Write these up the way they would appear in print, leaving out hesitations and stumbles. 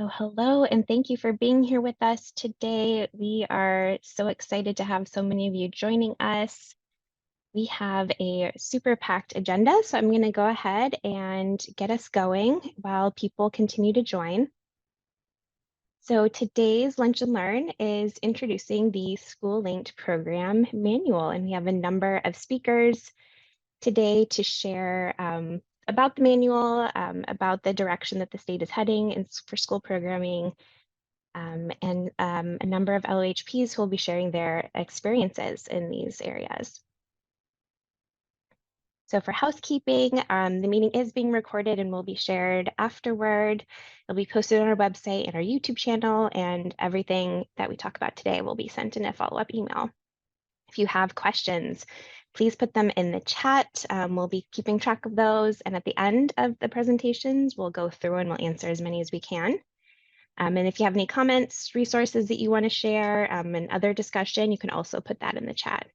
Oh, hello, and thank you for being here with us today. We are so excited to have so many of you joining us. We have a super packed agenda, so I'm going to go ahead and get us going while people continue to join. So today's Lunch and Learn is introducing the School Linked Program Manual, and we have a number of speakers today to share about the manual, about the direction that the state is heading for school programming, and a number of LOHPs who will be sharing their experiences in these areas. So for housekeeping, the meeting is being recorded and will be shared afterward. It'll be posted on our website and our YouTube channel, and everything that we talk about today will be sent in a follow-up email. If you have questions, please put them in the chat. We'll be keeping track of those, and at the end of the presentations, we'll go through and we'll answer as many as we can. And if you have any comments, resources that you want to share, and other discussion, you can also put that in the chat.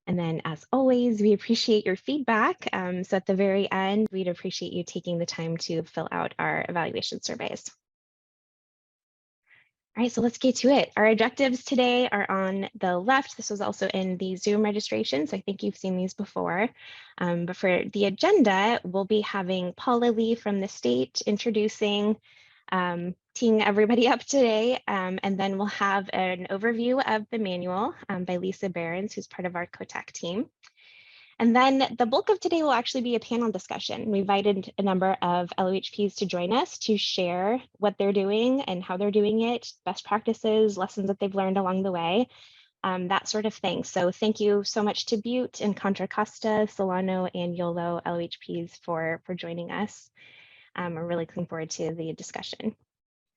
And then, as always, we appreciate your feedback. So at the very end, we'd appreciate you taking the time to fill out our evaluation surveys. All right, so let's get to it. Our objectives today are on the left. This was also in the Zoom registration, so I think you've seen these before. But for the agenda, we'll be having Paula Lee from the state introducing, teeing everybody up today, and then we'll have an overview of the manual by Lisa Behrens, who's part of our COTAC team. And then the bulk of today will actually be a panel discussion. We invited a number of LOHPs to join us to share what they're doing and how they're doing it, best practices, lessons that they've learned along the way, that sort of thing. So thank you so much to Butte and Contra Costa, Solano, and YOLO LOHPs for joining us. We're really looking forward to the discussion.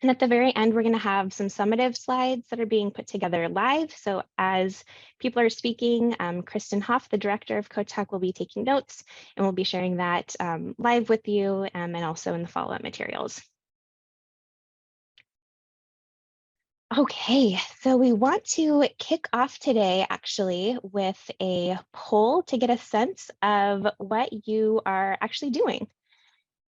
And at the very end, we're going to have some summative slides that are being put together live. So as people are speaking, Kristen Hoff, the director of COTAC, will be taking notes, and we'll be sharing that live with you and also in the follow-up materials. Okay, so we want to kick off today actually with a poll to get a sense of what you are actually doing.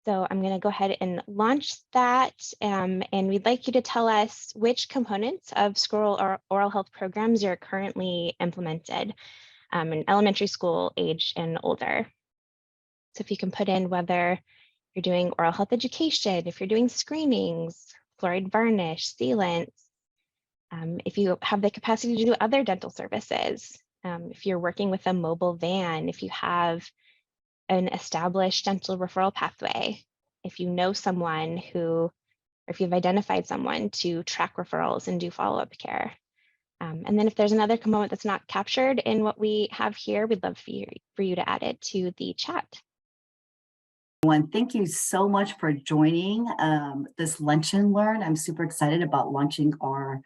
So I'm going to go ahead and launch that, and we'd like you to tell us which components of school or oral health programs you're currently implemented in elementary school age and older. So if you can put in whether you're doing oral health education, if you're doing screenings, fluoride varnish, sealants, if you have the capacity to do other dental services, if you're working with a mobile van, if you have an established dental referral pathway, if you know someone who, or if you've identified someone to track referrals and do follow-up care. And then if there's another component that's not captured in what we have here, we'd love for you to add it to the chat. Thank you so much for joining this Lunch and Learn. I'm super excited about launching our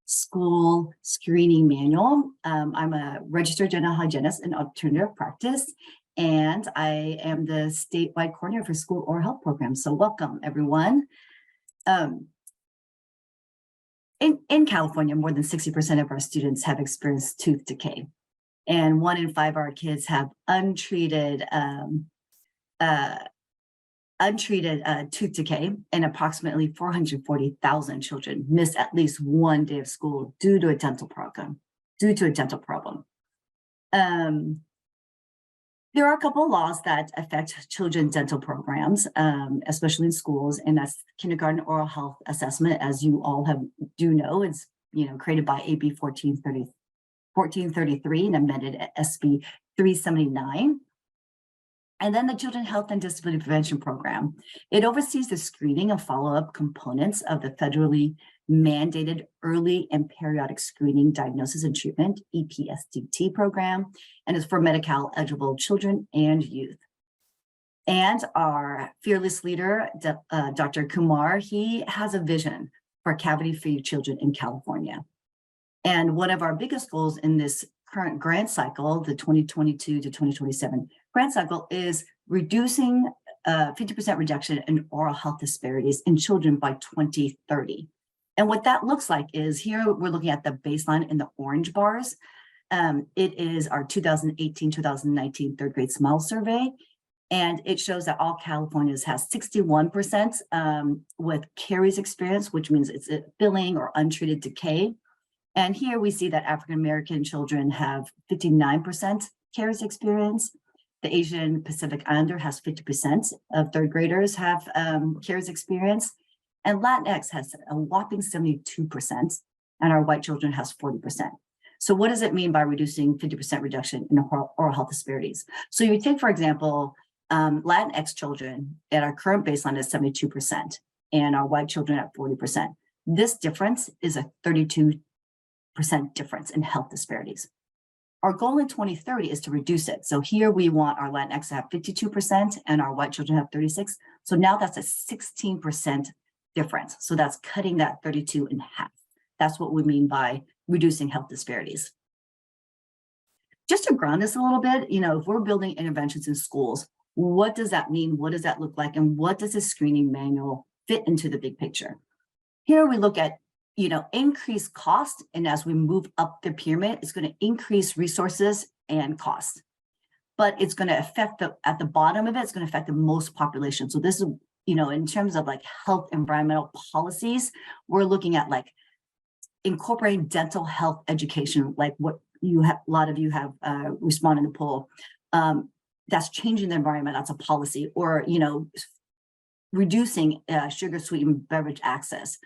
school screening manual. I'm a registered general hygienist in alternative practice, and I am the statewide coordinator for school oral health programs. So welcome, everyone. In California, more than 60% of our students have experienced tooth decay, and 1 in 5 of our kids have untreated tooth decay, and approximately 440,000 children miss at least one day of school due to a dental problem. There are a couple of laws that affect children's dental programs, especially in schools, and that's kindergarten oral health assessment, as you all do know. It's created by AB 1433 and amended at SB 379. And then the Children Health and Disability Prevention Program. It oversees the screening and follow-up components of the federally mandated early and periodic screening, diagnosis, and treatment, EPSDT program, and is for Medi-Cal eligible children and youth. And our fearless leader, Dr. Kumar, he has a vision for cavity-free children in California. And one of our biggest goals in this current grant cycle, the 2022 to 2027 grant cycle, is reducing 50% reduction in oral health disparities in children by 2030. And what that looks like is, here we're looking at the baseline in the orange bars. It is our 2018-2019 third grade SMILE survey. And it shows that all Californians has 61% with caries experience, which means it's a filling or untreated decay. And here we see that African-American children have 59% caries experience. The Asian Pacific Islander has 50% of third graders have caries experience. And Latinx has a whopping 72%, and our white children has 40%. So what does it mean by reducing 50% reduction in oral health disparities? So you take, for example, Latinx children at our current baseline is 72%, and our white children at 40%. This difference is a 32% difference in health disparities. Our goal in 2030 is to reduce it. So here we want our Latinx to have 52% and our white children have 36%. So now that's a 16% difference. So that's cutting that 32 in half. That's what we mean by reducing health disparities. Just to ground this a little bit, if we're building interventions in schools, what does that mean? What does that look like? And what does this screening manual fit into the big picture? Here we look at, increased cost. And as we move up the pyramid, it's going to increase resources and cost. But it's going to affect at the bottom of it, it's going to affect the most population. So this is, in terms of like health environmental policies, we're looking at like incorporating dental health education, like what a lot of you have responded in the poll. That's changing the environment. That's a policy. Or, reducing sugar sweetened beverage access,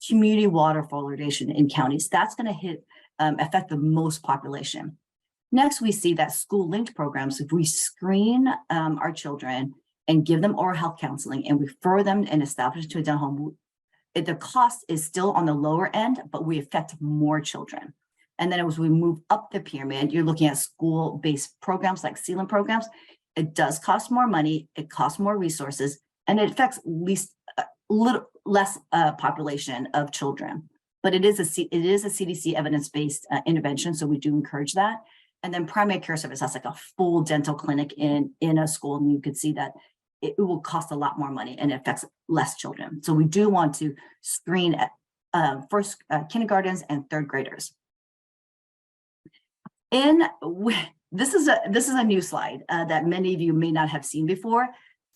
community water fluoridation in counties. That's going to affect the most population. Next, we see that school linked programs. If we screen our children and give them oral health counseling and refer them and establish to a dental home, the cost is still on the lower end, but we affect more children. And then as we move up the pyramid, you're looking at school-based programs like sealant programs. It does cost more money, it costs more resources, and it affects little less population of children. But it is a CDC evidence-based intervention, so we do encourage that. And then primary care service, that's like a full dental clinic in a school, and you could see that it will cost a lot more money and it affects less children. So we do want to screen at first kindergartens and third graders. This is a new slide that many of you may not have seen before.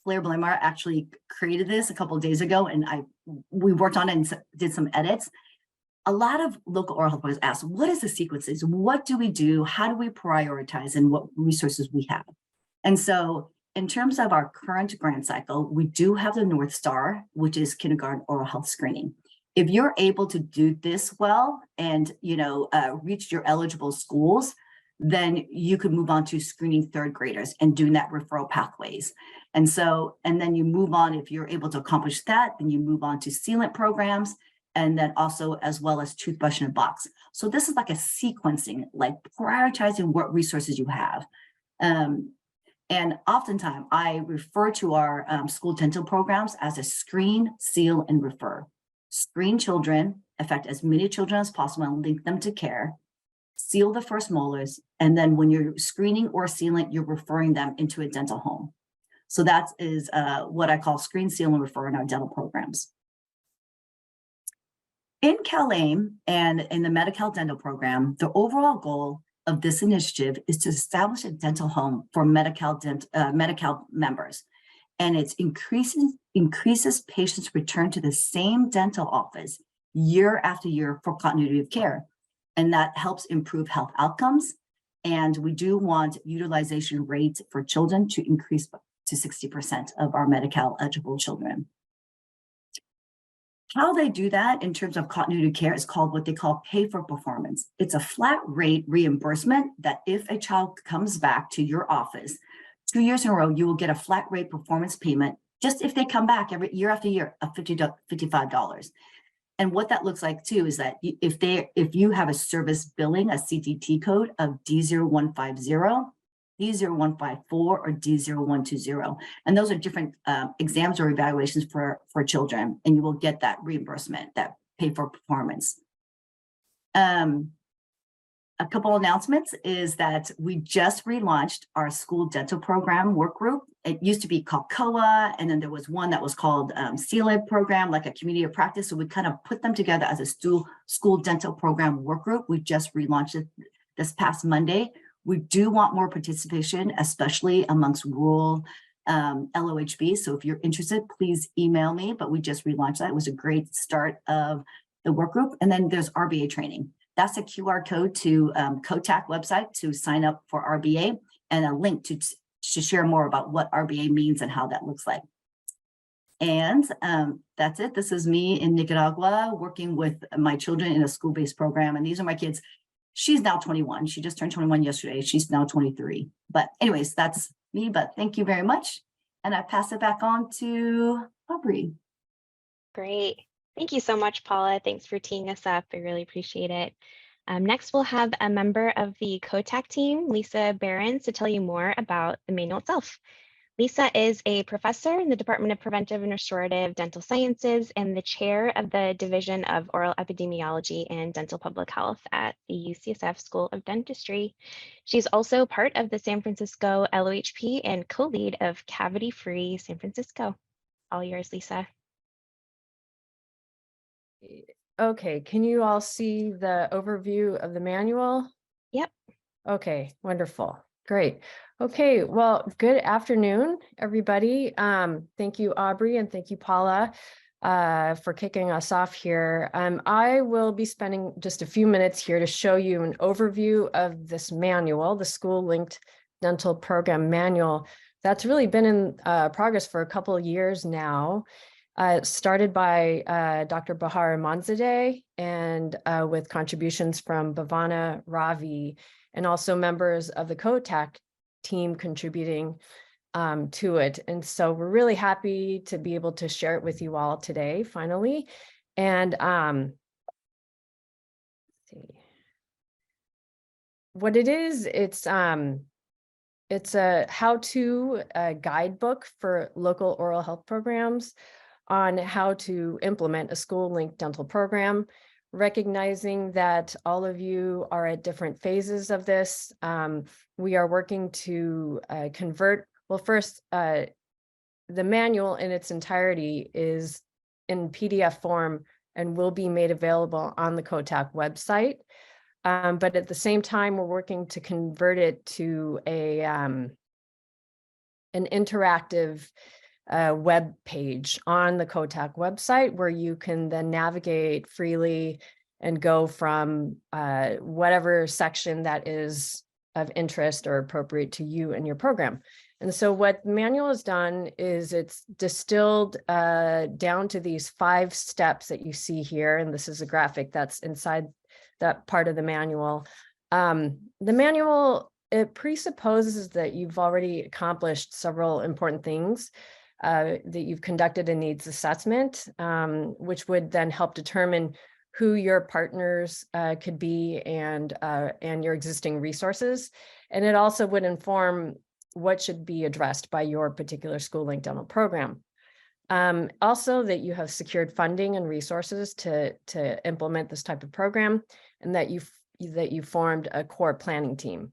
Claire Blamar actually created this a couple of days ago, and we worked on it and did some edits. A lot of local oral health programs ask, what is the sequences? What do we do? How do we prioritize, and what resources we have? And so in terms of our current grant cycle, we do have the North Star, which is kindergarten oral health screening. If you're able to do this well and reach your eligible schools, then you could move on to screening third graders and doing that referral pathways. And then you move on, if you're able to accomplish that, then you move on to sealant programs, and then also as well as toothbrush in a box. So this is like a sequencing, like prioritizing what resources you have. And oftentimes I refer to our school dental programs as a screen, seal, and refer. Screen children, affect as many children as possible and link them to care. Seal the first molars, and then when you're screening or sealing, you're referring them into a dental home. So that is what I call screen, seal, and refer in our dental programs. In CalAIM and in the Medi-Cal dental program, the overall goal of this initiative is to establish a dental home for Medi-Cal members. And it increases patients' return to the same dental office year after year for continuity of care. And that helps improve health outcomes. And we do want utilization rates for children to increase to 60% of our Medi-Cal eligible children. How they do that in terms of continuity of care is called what they call pay for performance. It's a flat rate reimbursement that if a child comes back to your office 2 years in a row, you will get a flat rate performance payment just if they come back every year after year of $55. And what that looks like too is that if you have a service billing, a CTT code of D0150, D0154, or D0120, and those are different exams or evaluations for children, and you will get that reimbursement, that pay for performance. A couple announcements is that we just relaunched our school dental program work group. It used to be called COA, and then there was one that was called CLIB program, like a community of practice. So we kind of put them together as a school dental program work group. We just relaunched it this past Monday. We do want more participation, especially amongst rural LOHB. So if you're interested, please email me, but we just relaunched that. It was a great start of the work group. And then there's RBA training. That's a QR code to COTAC website to sign up for RBA, and a link to share more about what RBA means and how that looks like. And that's it. This is me in Nicaragua working with my children in a school-based program. And these are my kids. She's now 21. She just turned 21 yesterday. She's now 23. But anyways, that's me. But thank you very much. And I pass it back on to Aubrey. Great. Thank you so much, Paula. Thanks for teeing us up. I really appreciate it. Next, we'll have a member of the COTAC team, Lisa Behrens, to tell you more about the manual itself. Lisa is a professor in the Department of Preventive and Restorative Dental Sciences and the chair of the Division of Oral Epidemiology and Dental Public Health at the UCSF School of Dentistry. She's also part of the San Francisco LOHP and co-lead of Cavity Free San Francisco. All yours, Lisa. Okay, can you all see the overview of the manual? Yep. Okay, wonderful. Great. Okay, well, good afternoon, everybody. Thank you, Aubrey, and thank you, Paula, for kicking us off here. I will be spending just a few minutes here to show you an overview of this manual, the School Linked Dental Program Manual. That's really been in progress for a couple of years now. Started by Dr. Bahar Imanzadeh and with contributions from Bhavana Ravi and also members of the COTAC team contributing to it. And so we're really happy to be able to share it with you all today, finally. And let's see. What it is, it's a how-to guidebook for local oral health programs on how to implement a school-linked dental program, recognizing that all of you are at different phases of this. We are working to convert, well, first, the manual in its entirety is in PDF form and will be made available on the COTAC website. But at the same time, we're working to convert it to an interactive web page on the COTAC website where you can then navigate freely and go from whatever section that is of interest or appropriate to you and your program. And so what the manual has done is it's distilled down to these 5 steps that you see here. And this is a graphic that's inside that part of the manual. The manual, it presupposes that you've already accomplished several important things. That you've conducted a needs assessment, which would then help determine who your partners could be and your existing resources. And it also would inform what should be addressed by your particular school-linked dental program. Also that you have secured funding and resources to implement this type of program, and that you formed a core planning team.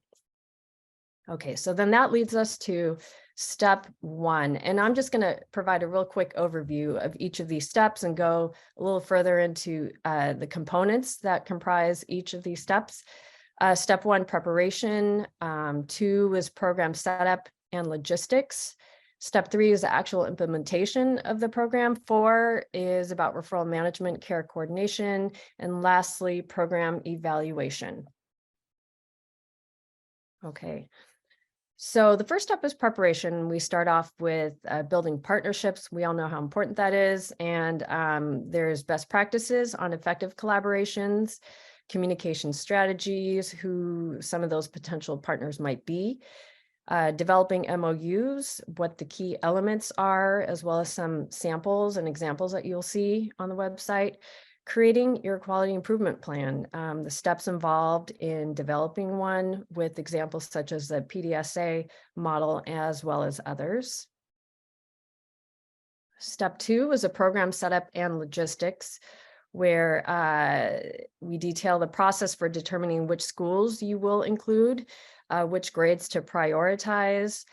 Okay, so then that leads us to step 1. And I'm just going to provide a real quick overview of each of these steps and go a little further into the components that comprise each of these steps. Step 1, preparation. 2 is program setup and logistics. Step 3 is the actual implementation of the program. 4 is about referral management, care coordination, and lastly, program evaluation. Okay. So the first step is preparation. We start off with building partnerships. We all know how important that is. And there's best practices on effective collaborations, communication strategies, who some of those potential partners might be, developing MOUs, what the key elements are, as well as some samples and examples that you'll see on the website. Creating your quality improvement plan, the steps involved in developing one with examples such as the PDSA model, as well as others. Step 2 is a program setup and logistics, where we detail the process for determining which schools you will include, which grades to prioritize,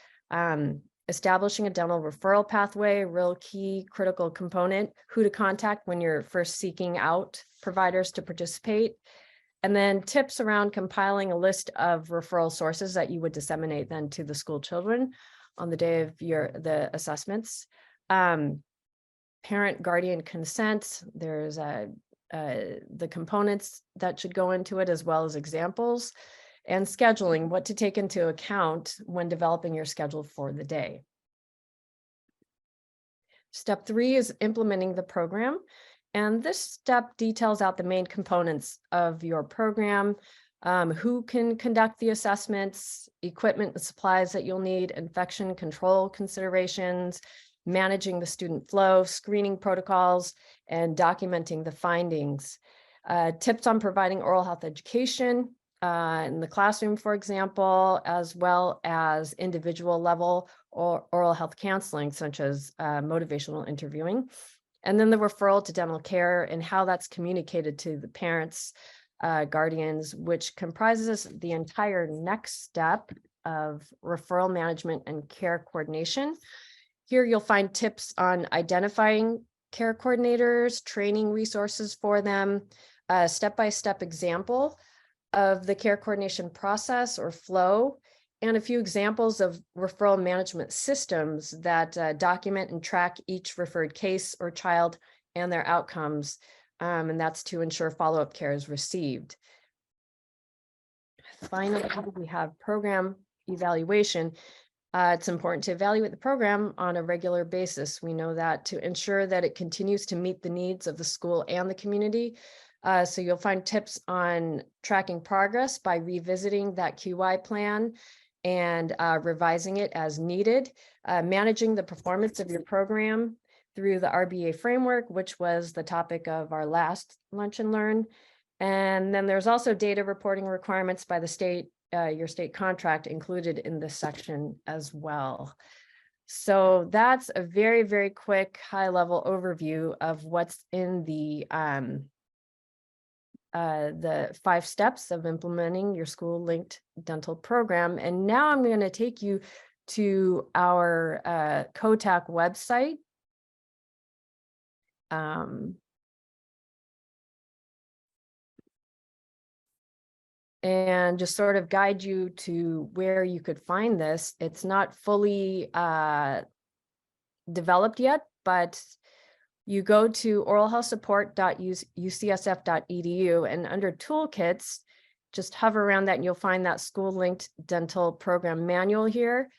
establishing a dental referral pathway, real key critical component, who to contact when you're first seeking out providers to participate, and then tips around compiling a list of referral sources that you would disseminate then to the school children. on the day of the assessments. Parent guardian consent, there's the components that should go into it, as well as examples, and scheduling, what to take into account when developing your schedule for the day. Step 3 is implementing the program. And this step details out the main components of your program, who can conduct the assessments, equipment and supplies that you'll need, infection control considerations, managing the student flow, screening protocols, and documenting the findings. Tips on providing oral health education in the classroom, for example, as well as individual level or oral health counseling, such as motivational interviewing. And then the referral to dental care and how that's communicated to the parents, guardians, which comprises the entire next step of referral management and care coordination. Here you'll find tips on identifying care coordinators, training resources for them, a step-by-step example of the care coordination process or flow, and a few examples of referral management systems that document and track each referred case or child and their outcomes, and that's to ensure follow-up care is received. Finally, we have program evaluation. It's important to evaluate the program on a regular basis. We know that to ensure that it continues to meet the needs of the school and the community. So you'll find tips on tracking progress by revisiting that QI plan and revising it as needed, managing the performance of your program through the RBA framework, which was the topic of our last Lunch and Learn. And then there's also data reporting requirements by the state, your state contract included in this section as well. So that's a very, very quick high-level overview of what's in the 5 steps of implementing your school-linked dental program. And now I'm going to take you to our COTAC website. And just sort of guide you to where you could find this. It's not fully developed yet, but you go to oralhealthsupport.ucsf.edu, and under toolkits, just hover around that and you'll find that school-linked dental program manual here.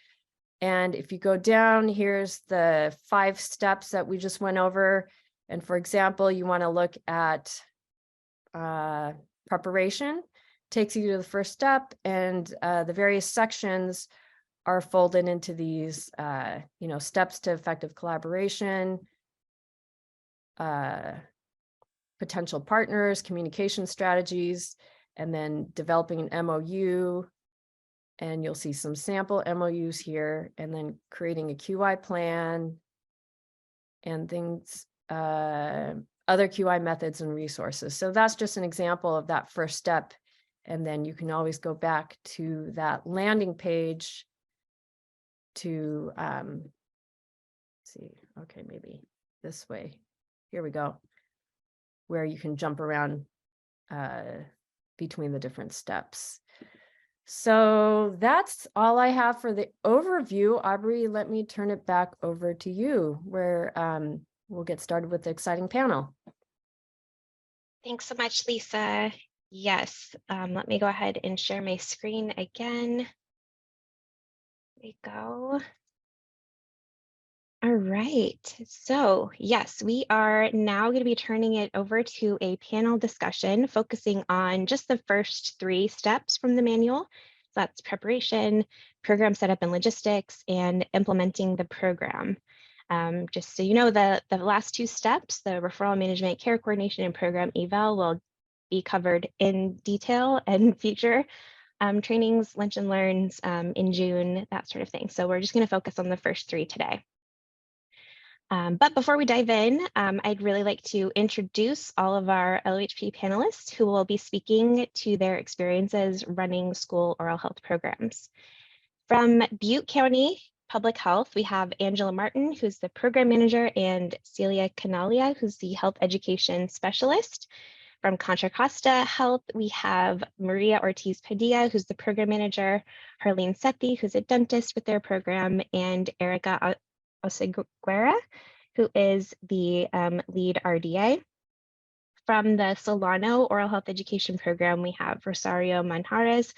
And if you go down, here's the 5 steps that we just went over. And for example, you want to look at preparation. Takes you to the first step, and the various sections are folded into these, steps to effective collaboration, potential partners, communication strategies, and then developing an MOU. And you'll see some sample MOUs here, and then creating a QI plan and things, other QI methods and resources. So that's just an example of that first step. And then you can always go back to that landing page to see, okay, maybe this way. Here we go, where you can jump around between the different steps. So that's all I have for the overview. Aubrey, let me turn it back over to you, where we'll get started with the exciting panel. Thanks so much, Lisa. Yes, let me go ahead and share my screen again. There we go. All right, so yes, we are now going to be turning it over to a panel discussion focusing on just the first 3 steps from the manual. So that's preparation, program setup and logistics, and implementing the program. Just so you know, the last 2 steps, the referral management, care coordination, and program eval, will be covered in detail and future trainings, lunch and learns in June, that sort of thing. So we're just going to focus on the first 3 today. But before we dive in, I'd really like to introduce all of our LHP panelists who will be speaking to their experiences running school oral health programs. From Butte County Public Health, we have Angela Martin, who's the program manager, and Celia Canalia, who's the health education specialist. From Contra Costa Health, we have Maria Ortiz Padilla, who's the program manager, Harlene Sethi, who's a dentist with their program, and Erica Oseguera, who is the lead RDA. From the Solano Oral Health Education Program, we have Rosario Manjares,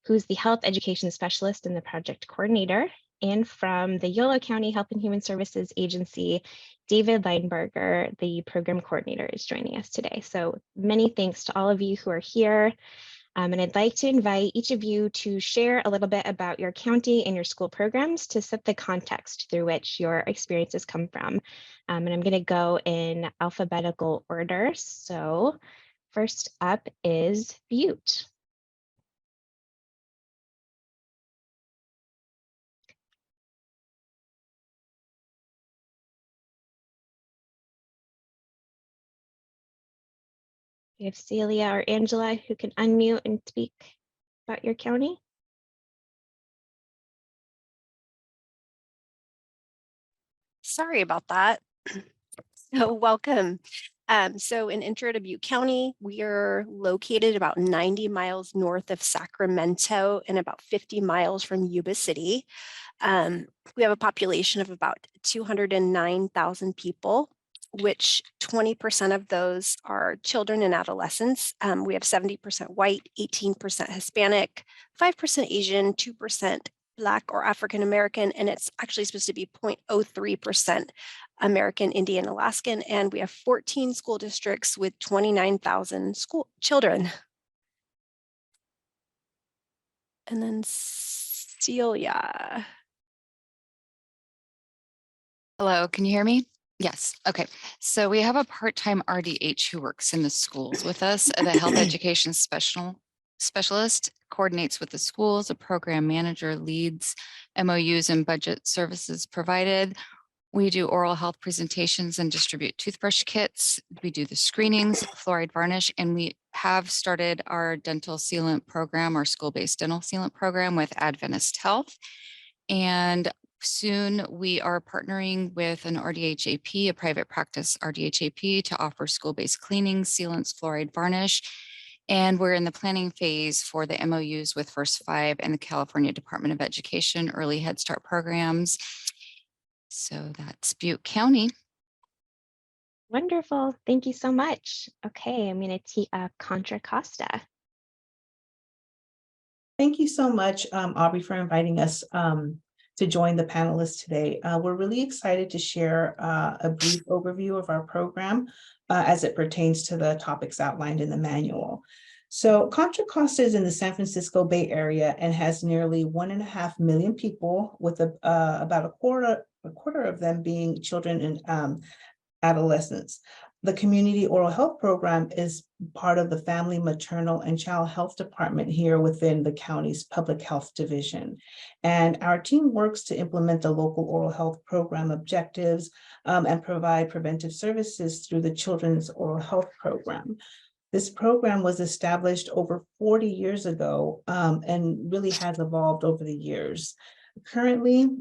who's the health education specialist and the project coordinator. And from the Yolo County Health and Human Services Agency, David Leinberger, the program coordinator, is joining us today. So many thanks to all of you who are here. And I'd like to invite each of you to share a little bit about your county and your school programs to set the context through which your experiences come from. And I'm going to go in alphabetical order. So first up is Butte. We have Celia or Angela who can unmute and speak about your county. Sorry about that. So welcome. So in Intro to Butte County, we are located about 90 miles north of Sacramento and about 50 miles from Yuba City. We have a population of about 209,000 people, which 20% of those are children and adolescents. We have 70% white, 18% Hispanic, 5% Asian, 2% Black or African American, and it's actually supposed to be 0.03% American Indian Alaskan. And we have 14 school districts with 29,000 school children. And then Celia. Hello, can you hear me? Yes, okay. So we have a part-time RDH who works in the schools with us. The health education specialist coordinates with the schools, a program manager leads MOUs and budget services provided. We do oral health presentations and distribute toothbrush kits. We do the screenings, fluoride varnish, and we have started our dental sealant program, our school-based dental sealant program with Adventist Health. And soon we are partnering with an RDHAP, a private practice RDHAP, to offer school-based cleaning, sealants, fluoride varnish. And we're in the planning phase for the MOUs with First Five and the California Department of Education early Head Start programs. So that's Butte County. Wonderful. Thank you so much. Okay, I'm going to tee up Contra Costa. Thank you so much, Aubrey, for inviting us to join the panelists today. We're really excited to share a brief overview of our program as it pertains to the topics outlined in the manual. So Contra Costa is in the San Francisco Bay Area and has nearly 1.5 million people, with about a quarter of them being children and adolescents. The Community Oral Health Program is part of the Family, Maternal, and Child Health Department here within the county's Public Health Division. And our team works to implement the local oral health program objectives and provide preventive services through the Children's Oral Health Program. This program was established over 40 years ago and really has evolved over the years. Currently,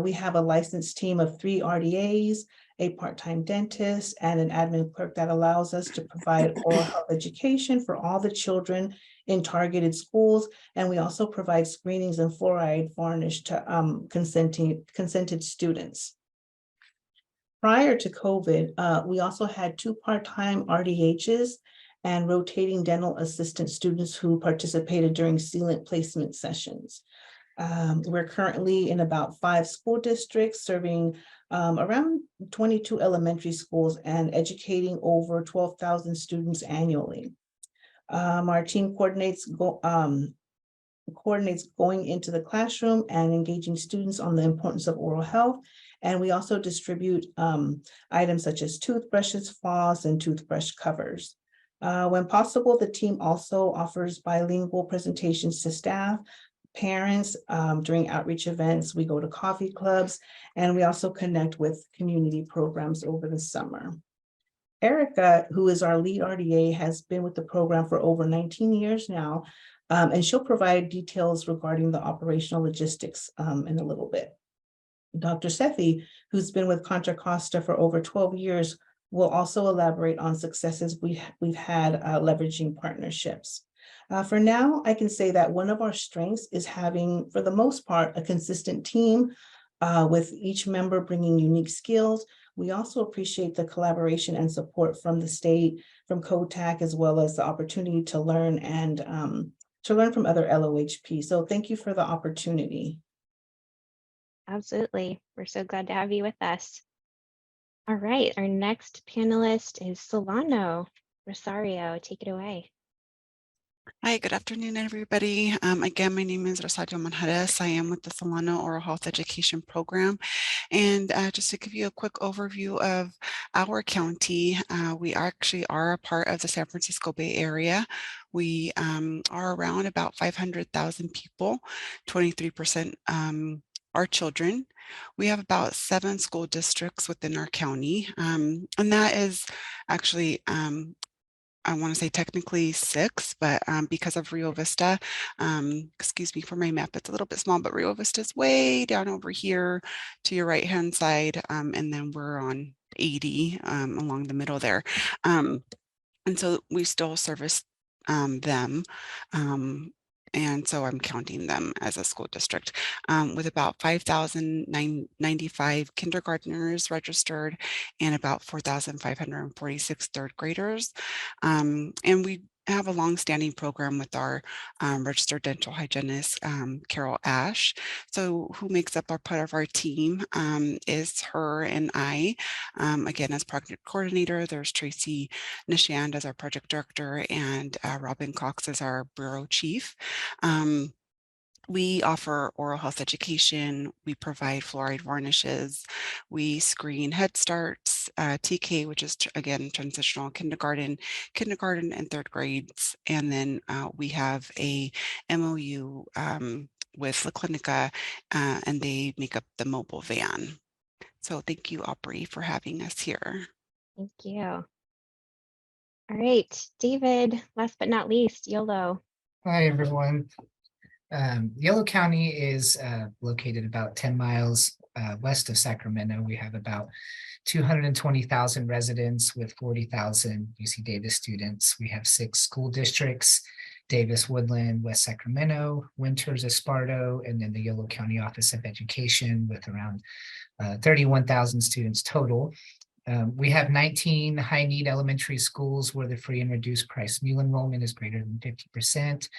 we have a licensed team of 3 RDAs, a part-time dentist, and an admin clerk that allows us to provide oral health education for all the children in targeted schools. And we also provide screenings and fluoride varnish to consented students. Prior to COVID, we also had 2 part-time RDHs and rotating dental assistant students who participated during sealant placement sessions. We're currently in about 5 school districts, serving around 22 elementary schools and educating over 12,000 students annually. Our team coordinates going into the classroom and engaging students on the importance of oral health. And we also distribute items such as toothbrushes, floss, and toothbrush covers. When possible, the team also offers bilingual presentations to staff, parents. During outreach events. We go to coffee clubs, and we also connect with community programs over the summer. Erica, who is our lead RDA, has been with the program for over 19 years now, and she'll provide details regarding the operational logistics in a little bit. Dr. Sethi, who's been with Contra Costa for over 12 years, We'll also elaborate on successes we've had leveraging partnerships. For now, I can say that one of our strengths is having, for the most part, a consistent team with each member bringing unique skills. We also appreciate the collaboration and support from the state, from COTAC, as well as the opportunity to learn and to learn from other LOHP. So thank you for the opportunity. Absolutely. We're so glad to have you with us. All right, our next panelist is Solano Rosario. Take it away. Hi, good afternoon, everybody. Again, my name is Rosario Manjarres. I am with the Solano Oral Health Education Program. And just to give you a quick overview of our county, we actually are a part of the San Francisco Bay Area. We are around about 500,000 people, 23% are children. We have about 7 school districts within our county, and that is actually I want to say technically 6, but because of Rio Vista, excuse me for my map, it's a little bit small, but Rio Vista is way down over here to your right-hand side, and then we're on 80 along the middle there. And so we still service them. And so I'm counting them as a school district with about 5,095 kindergartners registered and about 4,546 third graders. And we have a long-standing program with our registered dental hygienist, Carol Ash. So who makes up our part of our team is her and I. Again, as project coordinator, there's Tracy Nishand as our project director, and Robin Cox as our bureau chief. We offer oral health education, we provide fluoride varnishes, we screen Head Starts, TK, which is again transitional kindergarten and third grades, and then we have a MOU with La Clinica, and they make up the mobile van. So thank you, Aubrey, for having us here. Thank you. All right, David, last but not least, YOLO. Hi, everyone. Yolo County is located about 10 miles west of Sacramento. We have about 220,000 residents with 40,000 UC Davis students. We have 6 school districts: Davis, Woodland, West Sacramento, Winters, Esparto, and then the Yolo County Office of Education with around 31,000 students total. We have 19 high-need elementary schools where the free and reduced price meal enrollment is greater than 50%.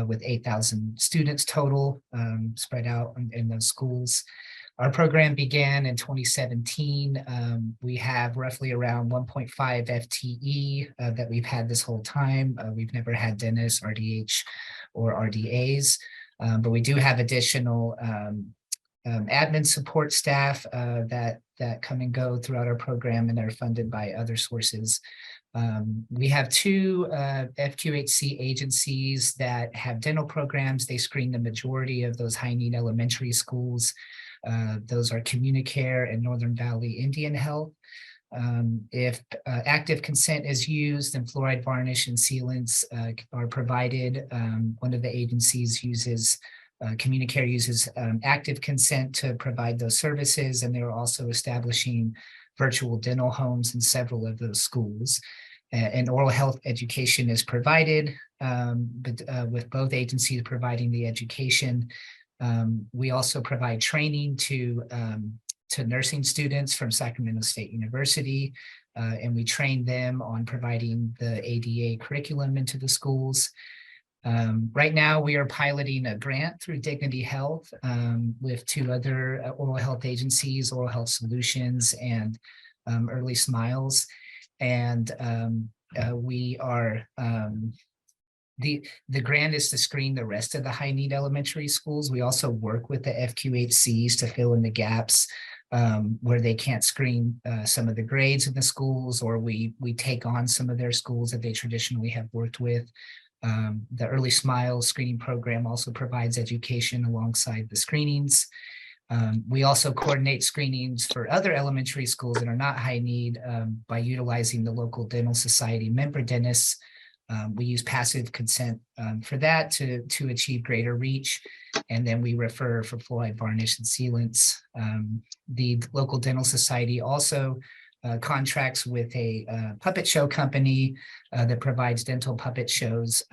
With 8,000 students total spread out in those schools. Our program began in 2017. We have roughly around 1.5 FTE that we've had this whole time. We've never had dentists, RDH, or RDAs, but we do have additional admin support staff that come and go throughout our program and are funded by other sources. We have 2 FQHC agencies that have dental programs. They screen the majority of those high-need elementary schools. Those are Communicare and Northern Valley Indian Health. If active consent is used, then fluoride varnish and sealants are provided. One of the agencies uses Communicare uses active consent to provide those services, and they're also establishing virtual dental homes in several of those schools. And oral health education is provided, but with both agencies providing the education. We also provide training to nursing students from Sacramento State University, and we train them on providing the ADA curriculum into the schools. Right now, we are piloting a grant through Dignity Health with 2 other oral health agencies, Oral Health Solutions and Early Smiles. And we are, the grant is to screen the rest of the high-need elementary schools. We also work with the FQHCs to fill in the gaps where they can't screen some of the grades in the schools, or we take on some of their schools that they traditionally have worked with. The Early Smiles screening program also provides education alongside the screenings. We also coordinate screenings for other elementary schools that are not high need by utilizing the local dental society member dentists. We use passive consent for that to achieve greater reach. And then we refer for fluoride varnish and sealants. The local dental society also contracts with a puppet show company that provides dental puppet shows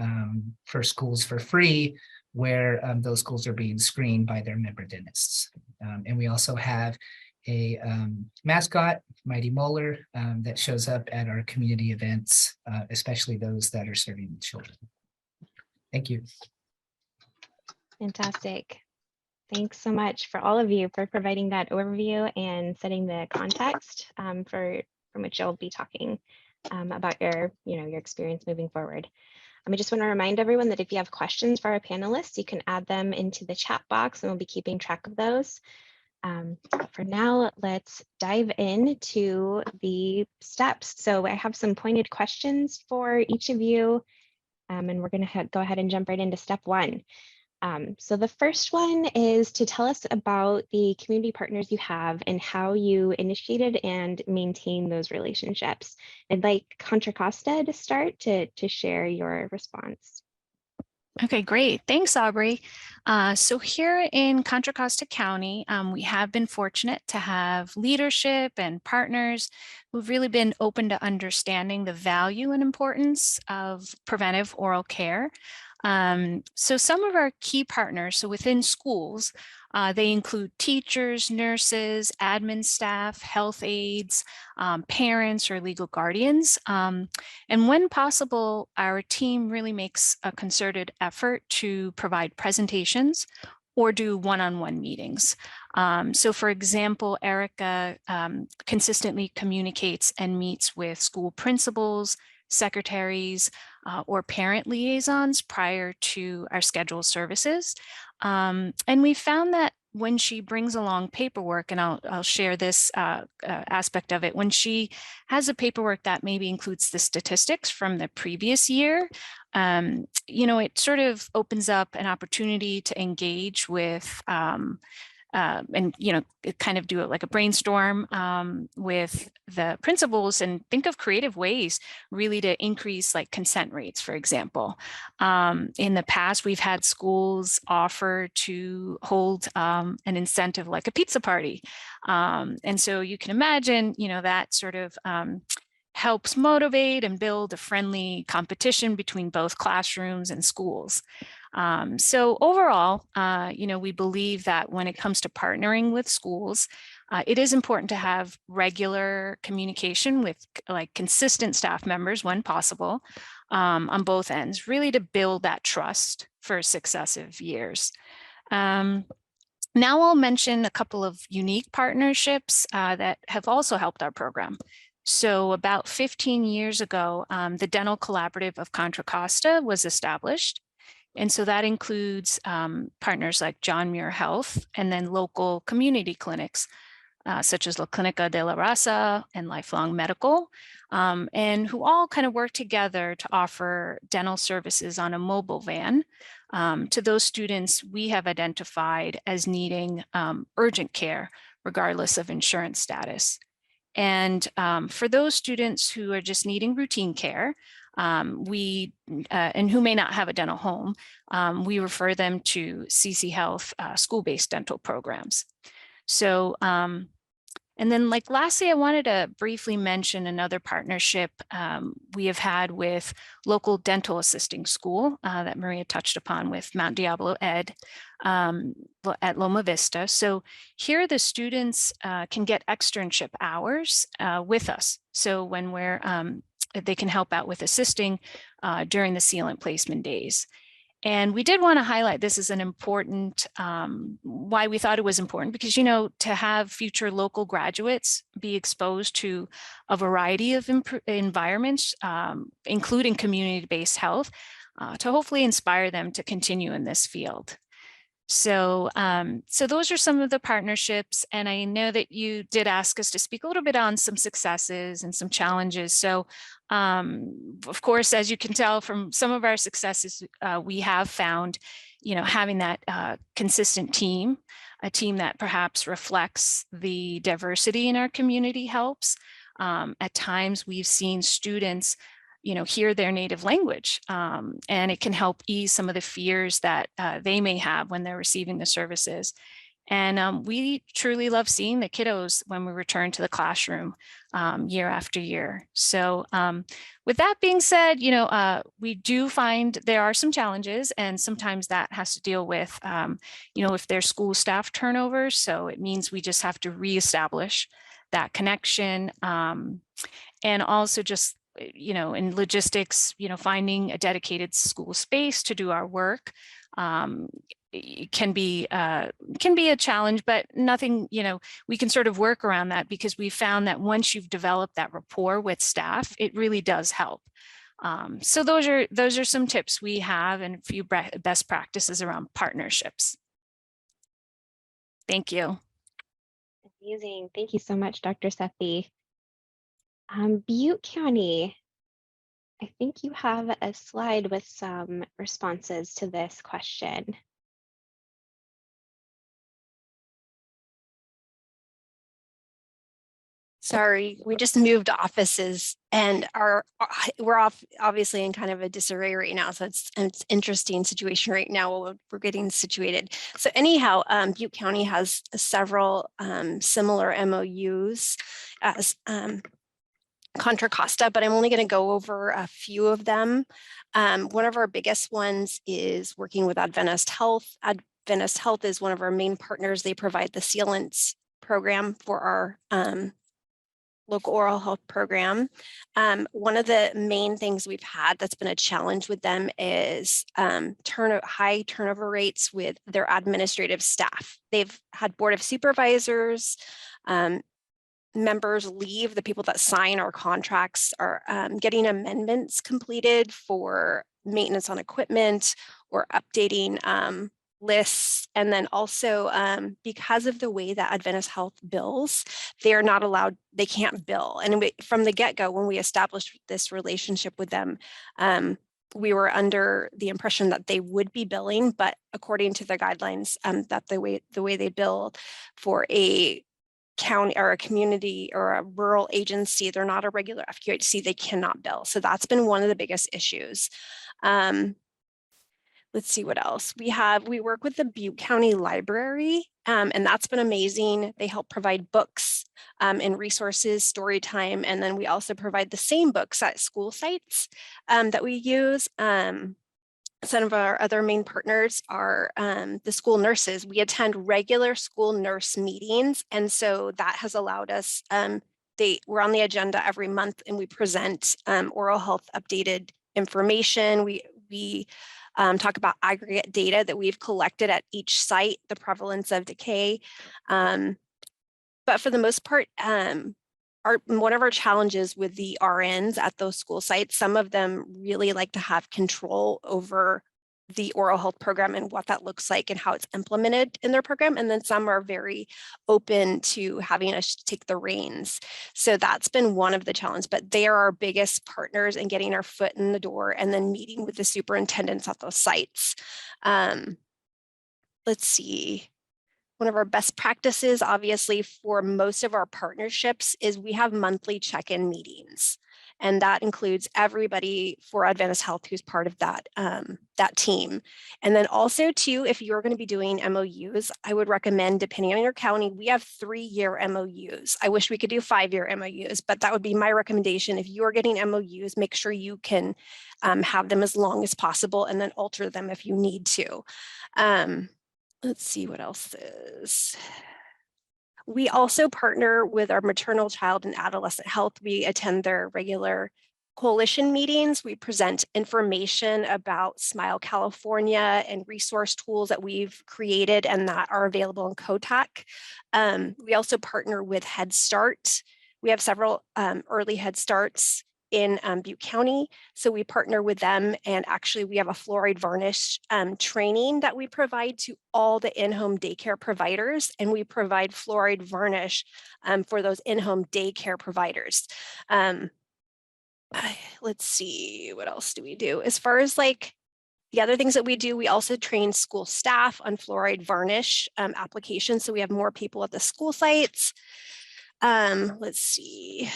for schools for free, where those schools are being screened by their member dentists. And we also have a mascot, Mighty Molar, that shows up at our community events, especially those that are serving children. Thank you. Fantastic. Thanks so much for all of you for providing that overview and setting the context from which you'll be talking about your experience moving forward. I just want to remind everyone that if you have questions for our panelists, you can add them into the chat box and we'll be keeping track of those. But for now, let's dive into the steps. So I have some pointed questions for each of you, and we're going to go ahead and jump right into step one. So the first one is to tell us about the community partners you have and how you initiated and maintain those relationships. I'd like Contra Costa to start to share your response. Okay, great. Thanks, Aubrey. So here in Contra Costa County, we have been fortunate to have leadership and partners who've really been open to understanding the value and importance of preventive oral care. So some of our key partners, so within schools, they include teachers, nurses, admin staff, health aides, parents or legal guardians. And when possible, our team really makes a concerted effort to provide presentations or do one-on-one meetings. So for example, Erica consistently communicates and meets with school principals, secretaries, or parent liaisons prior to our scheduled services. And we found that when she brings along paperwork, and I'll share this aspect of it, when she has a paperwork that maybe includes the statistics from the previous year, it sort of opens up an opportunity to engage with and kind of do it like a brainstorm with the principals and think of creative ways really to increase like consent rates, for example. In the past, we've had schools offer to hold an incentive like a pizza party. And so you can imagine, that sort of helps motivate and build a friendly competition between both classrooms and schools. So overall, we believe that when it comes to partnering with schools, it is important to have regular communication with like consistent staff members when possible on both ends, really to build that trust for successive years. Now I'll mention a couple of unique partnerships that have also helped our program. So about 15 years ago, the Dental Collaborative of Contra Costa was established. And so that includes partners like John Muir Health and then local community clinics, such as La Clinica de la Raza and Lifelong Medical, and who all kind of work together to offer dental services on a mobile van to those students we have identified as needing urgent care, regardless of insurance status. And for those students who are just needing routine care, and who may not have a dental home, we refer them to CC Health school-based dental programs. So, and then lastly, I wanted to briefly mention another partnership we have had with local dental assisting school that Maria touched upon with Mount Diablo Ed at Loma Vista. So here the students can get externship hours with us. So when they can help out with assisting during the sealant placement days. And we did want to highlight this as an important, why we thought it was important, because, to have future local graduates be exposed to a variety of environments, including community-based health, to hopefully inspire them to continue in this field. So, so those are some of the partnerships, and I know that you did ask us to speak a little bit on some successes and some challenges. So, of course, as you can tell from some of our successes, we have found, having that consistent team, a team that perhaps reflects the diversity in our community helps. At times, we've seen students hear their native language, and it can help ease some of the fears that they may have when they're receiving the services. And we truly love seeing the kiddos when we return to the classroom year after year. So with that being said, we do find there are some challenges, and sometimes that has to deal with, if there's school staff turnover. So it means we just have to reestablish that connection. And also just, in logistics, finding a dedicated school space to do our work can be a challenge, but nothing, we can sort of work around that, because we found that once you've developed that rapport with staff, it really does help. So those are some tips we have, and a few best practices around partnerships. Thank you. Amazing. Thank you so much, Dr. Sethi. Butte County, I think you have a slide with some responses to this question. Sorry, we just moved offices and we're obviously in kind of a disarray right now. So it's an interesting situation right now while we're getting situated. So anyhow, Butte County has several similar MOUs as Contra Costa, but I'm only going to go over a few of them. One of our biggest ones is working with Adventist Health. Adventist Health is one of our main partners. They provide the sealants program for our local oral health program. One of the main things we've had that's been a challenge with them is high turnover rates with their administrative staff. They've had board of supervisors, members leave. The people that sign our contracts are getting amendments completed for maintenance on equipment or updating lists. And then also because of the way that Adventist Health bills, they are not allowed, they can't bill. And from the get-go, when we established this relationship with them, we were under the impression that they would be billing, but according to the guidelines, that the way they bill for a county or a community or a rural agency, they're not a regular FQHC, they cannot bill. So that's been one of the biggest issues. Let's see what else we work with the Butte County Library, and that's been amazing. They help provide books and resources, story time, and then we also provide the same books at school sites that we use. Some of our other main partners are the school nurses. We attend regular school nurse meetings, and so that has allowed us, we're on the agenda every month, and we present oral health updated information. We talk about aggregate data that we've collected at each site, the prevalence of decay. But for the most part, one of our challenges with the RNs at those school sites, some of them really like to have control over the oral health program and what that looks like and how it's implemented in their program. And then some are very open to having us take the reins. So that's been one of the challenges, but they are our biggest partners in getting our foot in the door and then meeting with the superintendents at those sites. Let's see. One of our best practices, obviously, for most of our partnerships is we have monthly check-in meetings. And that includes everybody for Adventist Health who's part of that, that team. And then also too, if you're going to be doing MOUs, I would recommend, depending on your county, we have 3-year MOUs. I wish we could do 5-year MOUs, but that would be my recommendation. If you're getting MOUs, make sure you can have them as long as possible and then alter them if you need to. Let's see what else is. We also partner with our maternal, child, and adolescent health. We attend their regular coalition meetings. We present information about Smile California and resource tools that we've created and that are available in COTAC. We also partner with Head Start. We have several early Head Starts in Butte County. So we partner with them, and actually we have a fluoride varnish training that we provide to all the in-home daycare providers, and we provide fluoride varnish for those in-home daycare providers. Let's see, what else do we do? As far as like the other things that we do, we also train school staff on fluoride varnish applications. So we have more people at the school sites. Let's see.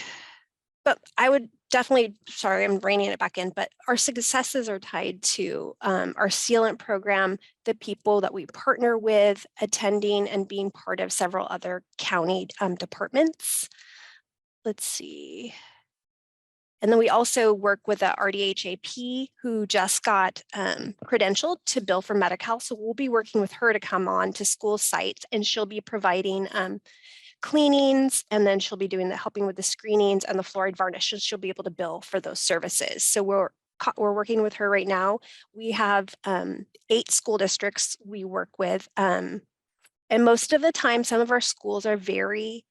But I would definitely, sorry, I'm reining it back in, but our successes are tied to our sealant program, the people that we partner with, attending and being part of several other county departments. Let's see. And then we also work with a RDHAP who just got credentialed to bill for Medi-Cal. So we'll be working with her to come on to school sites, and she'll be providing cleanings, and then she'll be doing the helping with the screenings and the fluoride varnish, and she'll be able to bill for those services. So we're working with her right now. We have 8 school districts we work with. And most of the time, some of our schools are very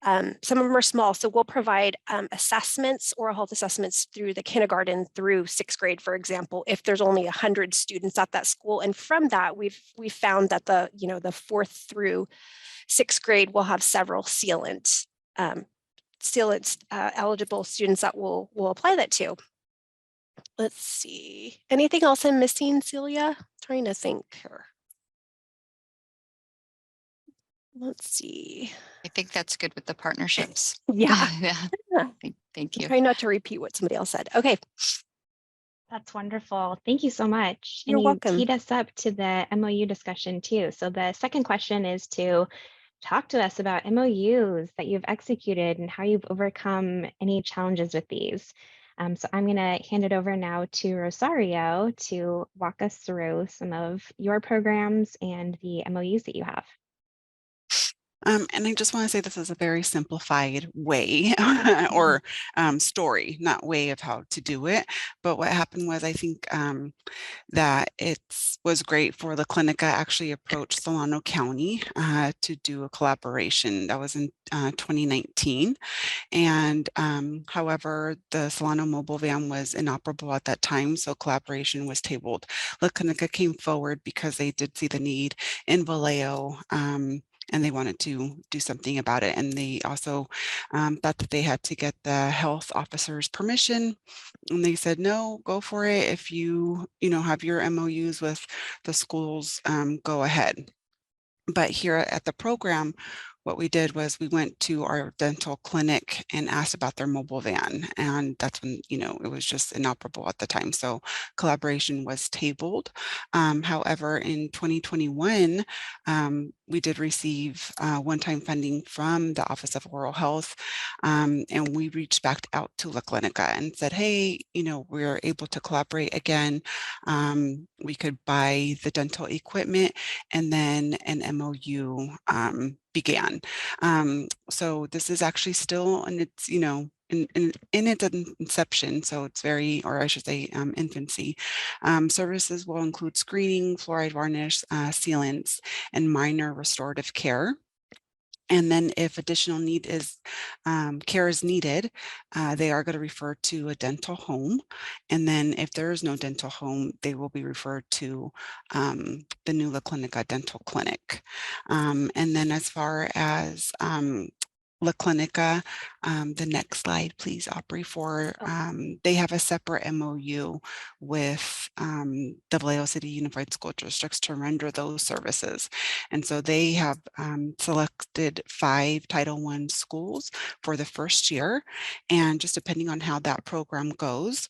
some of them are small, so we'll provide assessments, oral health assessments through the kindergarten through 6th grade, for example, if there's only 100 students at that school. And from that, we've found that the 4th through 6th grade will have several sealant eligible students that we'll apply that to. Let's see. Anything else I'm missing, Celia? Trying to think here. Let's see. I think that's good with the partnerships. Yeah. Yeah. Thank you. Try not to repeat what somebody else said. Okay. That's wonderful. Thank you so much. You're and you welcome. teed us up to the MOU discussion too. So the second question is to talk to us about MOUs that you've executed and how you've overcome any challenges with these. So I'm going to hand it over now to Rosario to walk us through some of your programs and the MOUs that you have. And I just want to say this is a very simplified way or story, not way of how to do it. But what happened was, I think that it was great for La Clinica actually approached Solano County to do a collaboration. That was in 2019. And however, the Solano mobile van was inoperable at that time, so collaboration was tabled. La Clinica came forward because they did see the need in Vallejo, and they wanted to do something about it. And they also thought that they had to get the health officer's permission. And they said, no, go for it. If you have your MOUs with the schools, go ahead. But here at the program, what we did was we went to our dental clinic and asked about their mobile van. And that's when, it was just inoperable at the time. So collaboration was tabled. However, in 2021, we did receive one-time funding from the Office of Oral Health. And we reached back out to La Clinica and said, hey, we're able to collaborate again. We could buy the dental equipment, and then an MOU began. So this is actually still in its, in its inception. So it's very, or I should say infancy. Services will include screening, fluoride varnish, sealants, and minor restorative care. And then if additional care is needed, they are going to refer to a dental home. And then if there is no dental home, they will be referred to the new La Clinica Dental Clinic. And then as far as La Clinica, the next slide, please, Aubrey, they have a separate MOU with the Vallejo City Unified School Districts to render those services. And so they have selected 5 Title I schools for the first year. And just depending on how that program goes,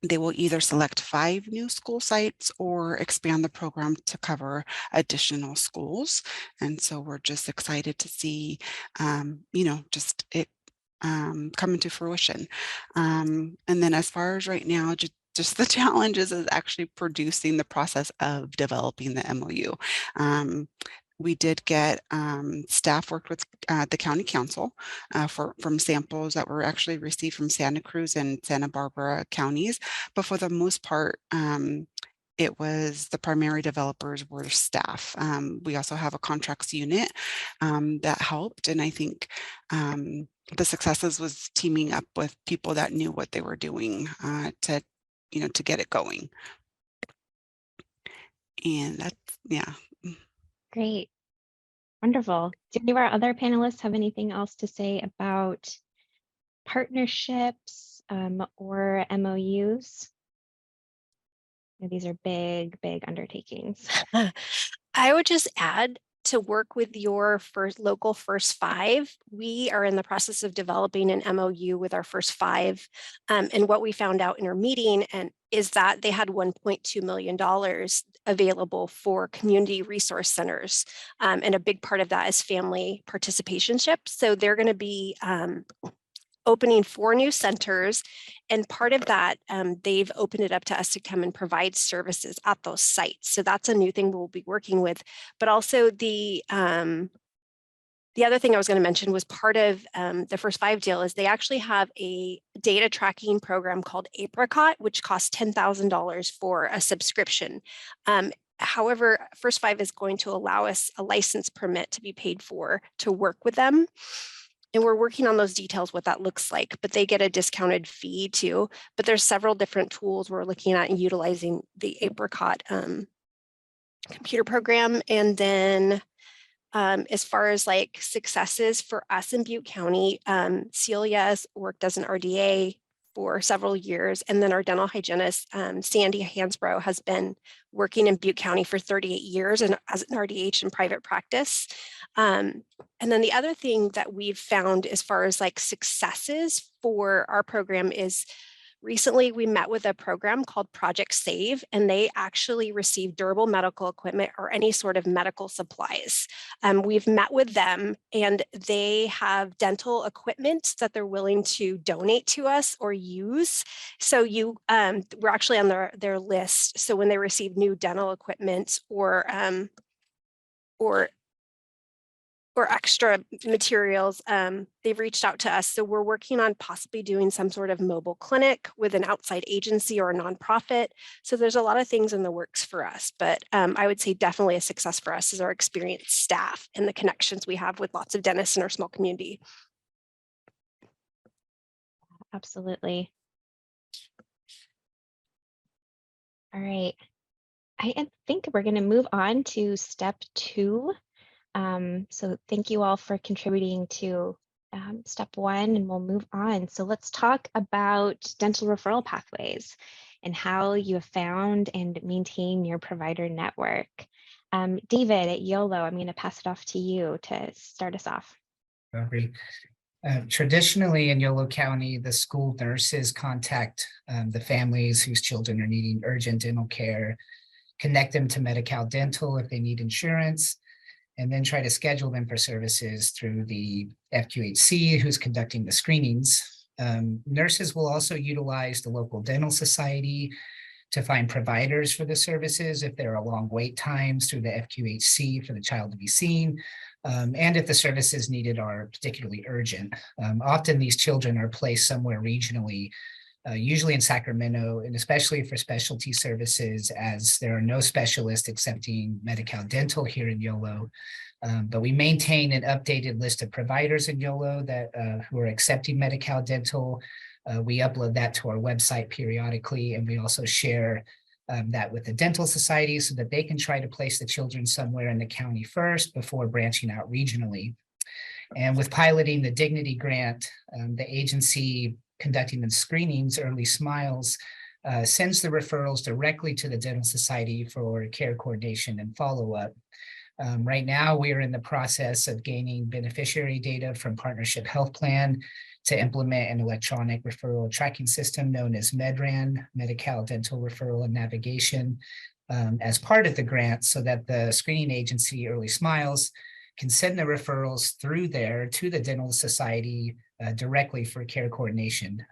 they will either select 5 new school sites or expand the program to cover additional schools. And so we're just excited to see, just it come into fruition. And then as far as right now, just the challenges is actually producing the process of developing the MOU. We did get staff worked with the county council from samples that were actually received from Santa Cruz and Santa Barbara counties. But for the most part, it was the primary developers were staff. We also have a contracts unit that helped. And I think the successes was teaming up with people that knew what they were doing to get it going. And that's, yeah. Great. Wonderful. Do any of our other panelists have anything else to say about partnerships or MOUs? These are big, big undertakings. I would just add to work with your local first five, we are in the process of developing an MOU with our first five. And what we found out in our meeting is that they had $1.2 million available for community resource centers. And a big part of that is family participation-ship. So they're going to be opening 4 new centers, and part of that, they've opened it up to us to come and provide services at those sites. So that's a new thing we'll be working with. But also the other thing I was going to mention was part of the first five deal is they actually have a data tracking program called Apricot, which costs $10,000 for a subscription. However, First Five is going to allow us a license permit to be paid for to work with them. And we're working on those details, what that looks like, but they get a discounted fee too. But there's several different tools we're looking at and utilizing the Apricot computer program. And then as far as like successes for us in Butte County, Celia's worked as an RDA for several years. And then our dental hygienist, Sandy Hansbrough, has been working in Butte County for 38 years and as an RDH in private practice. And then the other thing that we've found as far as like successes for our program is recently we met with a program called Project Save, and they actually receive durable medical equipment or any sort of medical supplies. We've met with them and they have dental equipment that they're willing to donate to us or use. So we're actually on their list. So when they receive new dental equipment or extra materials, they've reached out to us. So we're working on possibly doing some sort of mobile clinic with an outside agency or a nonprofit. So there's a lot of things in the works for us, but I would say definitely a success for us is our experienced staff and the connections we have with lots of dentists in our small community. Absolutely. All right. I think we're going to move on to step 2. So thank you all for contributing to step 1, and we'll move on. So let's talk about dental referral pathways and how you have found and maintain your provider network. David at YOLO, I'm going to pass it off to you to start us off. Traditionally in Yolo County, the school nurses contact the families whose children are needing urgent dental care, connect them to Medi-Cal Dental if they need insurance, and then try to schedule them for services through the FQHC, who's conducting the screenings. Nurses will also utilize the local dental society to find providers for the services if there are long wait times through the FQHC for the child to be seen, and if the services needed are particularly urgent. Often these children are placed somewhere regionally, usually in Sacramento, and especially for specialty services, as there are no specialists accepting Medi-Cal Dental here in YOLO. But we maintain an updated list of providers in YOLO that who are accepting Medi-Cal Dental. We upload that to our website periodically, and we also share that with the dental society so that they can try to place the children somewhere in the county first before branching out regionally. And with piloting the Dignity Grant, the agency conducting the screenings, Early Smiles, sends the referrals directly to the dental society for care coordination and follow-up. Right now, we are in the process of gaining beneficiary data from Partnership Health Plan to implement an electronic referral tracking system known as MEDRAN, Medi-Cal Dental Referral and Navigation, as part of the grant, so that the screening agency, Early Smiles, can send the referrals through there to the dental society directly for care coordination.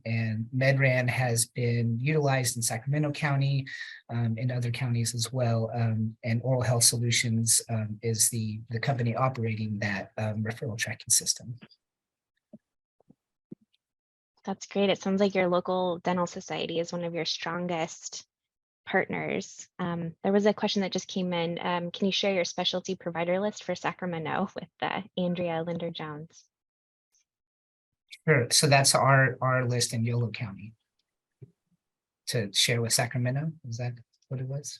And MEDRAN has been utilized in Sacramento County, in other counties as well. And Oral Health Solutions is the company operating that referral tracking system. That's great. It sounds like your local dental society is one of your strongest partners. There was a question that just came in. Can you share your specialty provider list for Sacramento with Andrea Linder-Jones? Sure. So that's our list in Yolo County to share with Sacramento. Is that what it was?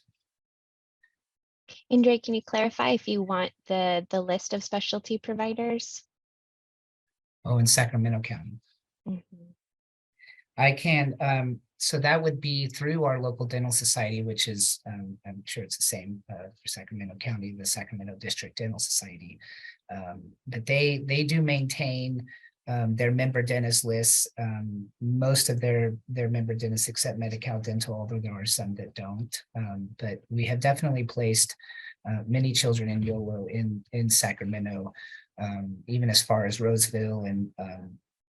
Andrea, can you clarify if you want the list of specialty providers? Oh, in Sacramento County. Mm-hmm. I can. So that would be through our local dental society, which is, I'm sure it's the same for Sacramento County, the Sacramento District Dental Society. But they do maintain their member dentist lists. Most of their member dentists accept Medi-Cal Dental, although there are some that don't. But we have definitely placed many children in YOLO in Sacramento, even as far as Roseville and